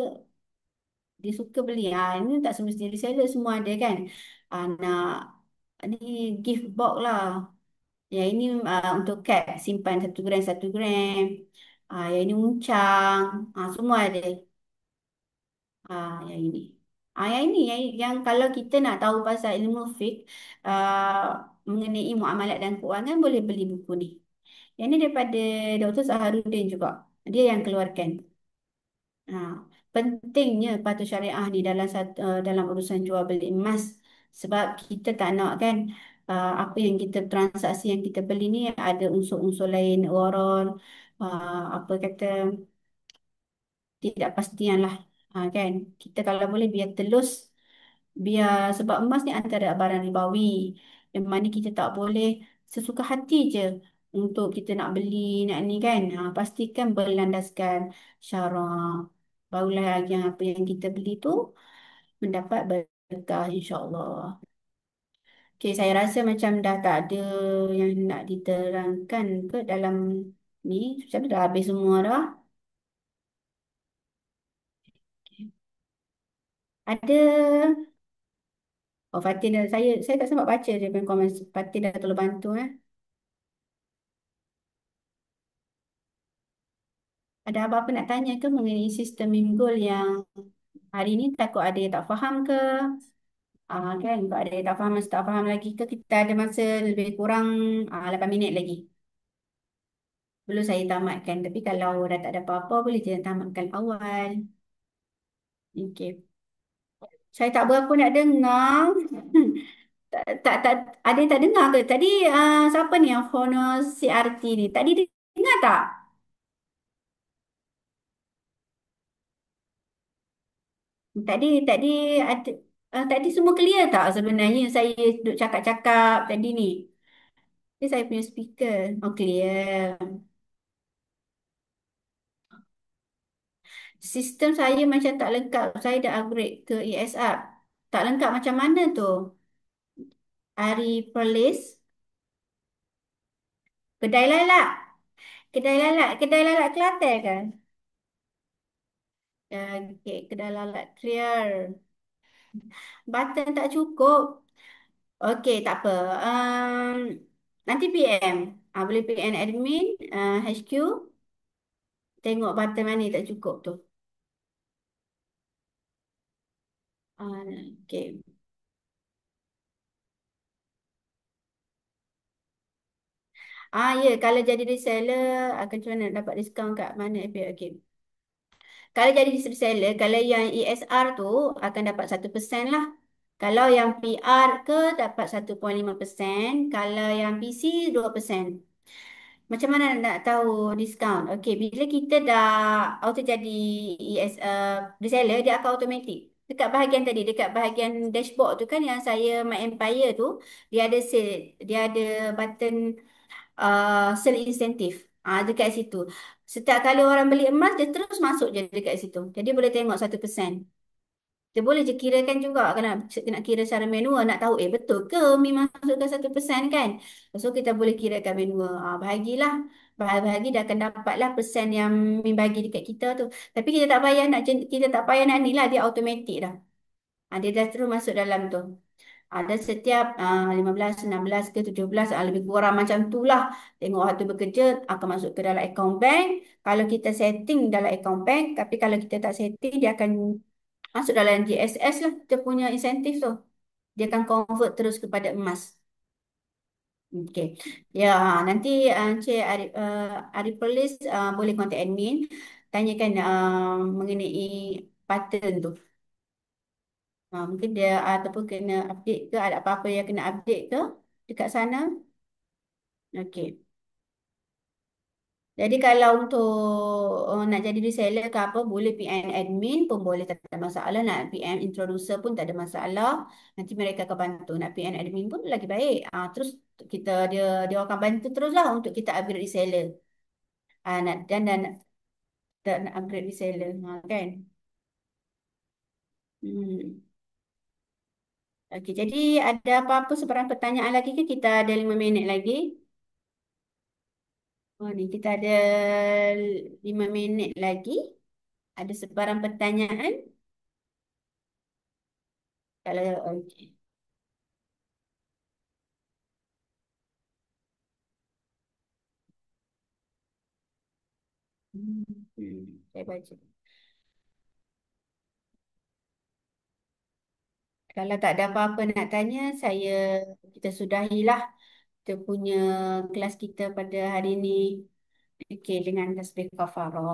dia suka beli. Ini tak semestinya reseller semua ada kan. Nak ni gift box lah. Yang ini untuk kad simpan 1 gram 1 gram. Yang ini uncang. Semua ada. Yang ini. Yang ini yang kalau kita nak tahu pasal ilmu fiqh mengenai muamalat dan keuangan boleh beli buku ni. Yang ni daripada Dr. Saharudin juga. Dia yang keluarkan. Ha, pentingnya patuh syariah ni dalam urusan jual beli emas, sebab kita tak nak kan apa yang kita transaksi yang kita beli ni ada unsur-unsur lain waran, apa kata, tidak pastian lah. Kan kita kalau boleh biar telus, biar sebab emas ni antara barang ribawi yang mana kita tak boleh sesuka hati je untuk kita nak beli nak ni kan. Pastikan berlandaskan syarak, barulah yang apa yang kita beli tu mendapat berkah, insya-Allah. Okey, saya rasa macam dah tak ada yang nak diterangkan ke dalam ni. Macam dah habis semua dah. Ada. Oh, Fatin dah, saya tak sempat baca je komen. Fatin dah tolong bantu Ada apa-apa nak tanya ke mengenai sistem MIMGOL yang hari ni, takut ada yang tak faham ke? Kan, kalau ada yang tak faham, masih tak faham lagi ke, kita ada masa lebih kurang 8 minit lagi. Belum saya tamatkan. Tapi kalau dah tak ada apa-apa, boleh je tamatkan awal. Okey. Saya tak berapa nak dengar. Tak, ada yang tak dengar ke? Tadi siapa ni yang honor CRT ni? Tadi dengar tak? Tadi tadi ada tadi semua clear tak sebenarnya saya duk cakap-cakap tadi ni? Ni saya punya speaker. Oh, clear. Sistem saya macam tak lengkap. Saya dah upgrade ke ESR. Tak lengkap macam mana tu? Ari Perlis. Kedai lalak. Kedai lalak Kelantan kan? Okay, kedai lalak clear. Button tak cukup. Okey, tak apa. Nanti PM. Boleh PM admin HQ. Tengok button mana yang tak cukup tu. Okey. Ya, kalau jadi reseller akan macam mana dapat diskaun kat mana FB? Okey. Kalau jadi reseller, kalau yang ESR tu akan dapat 1% lah. Kalau yang PR ke dapat 1.5%. Kalau yang PC 2%. Macam mana nak tahu diskaun? Okey, bila kita dah auto jadi reseller, dia akan automatik. Dekat bahagian tadi, dekat bahagian dashboard tu kan yang saya My Empire tu, dia ada sale, dia ada button sale insentif. Dekat situ. Setiap kali orang beli emas, dia terus masuk je dekat situ. Jadi boleh tengok 1%. Dia boleh je kirakan juga kalau nak kira secara manual, nak tahu betul ke Mi masukkan 1% kan. So kita boleh kirakan manual. Bahagilah. Bahagi dia akan dapatlah persen yang Mi bagi dekat kita tu. Tapi kita tak payah nak ni lah, dia automatik dah. Dia dah terus masuk dalam tu. Ada setiap 15, 16 ke 17 lebih kurang macam tu lah. Tengok waktu bekerja akan masuk ke dalam account bank. Kalau kita setting dalam account bank, tapi kalau kita tak setting, dia akan masuk dalam GSS lah. Dia punya insentif tu. Dia akan convert terus kepada emas. Okey. Ya, nanti Encik Arif Polis boleh contact admin. Tanyakan mengenai pattern tu. Mungkin dia ataupun kena update ke, ada apa-apa yang kena update ke dekat sana. Okey. Jadi kalau untuk nak jadi reseller ke apa, boleh PM admin pun boleh, tak ada masalah. Nak PM introducer pun tak ada masalah. Nanti mereka akan bantu. Nak PM admin pun lagi baik. Terus dia akan bantu teruslah untuk kita upgrade reseller. Nak upgrade reseller. Kan? Hmm. Okey, jadi ada apa-apa sebarang pertanyaan lagi ke? Kita ada 5 minit lagi. Oh, ni kita ada 5 minit lagi. Ada sebarang pertanyaan? Kalau okey. Saya baca. Kalau tak ada apa-apa nak tanya, kita sudahilah. kita punya kelas kita pada hari ini. Okey, dengan tasbih kafarah.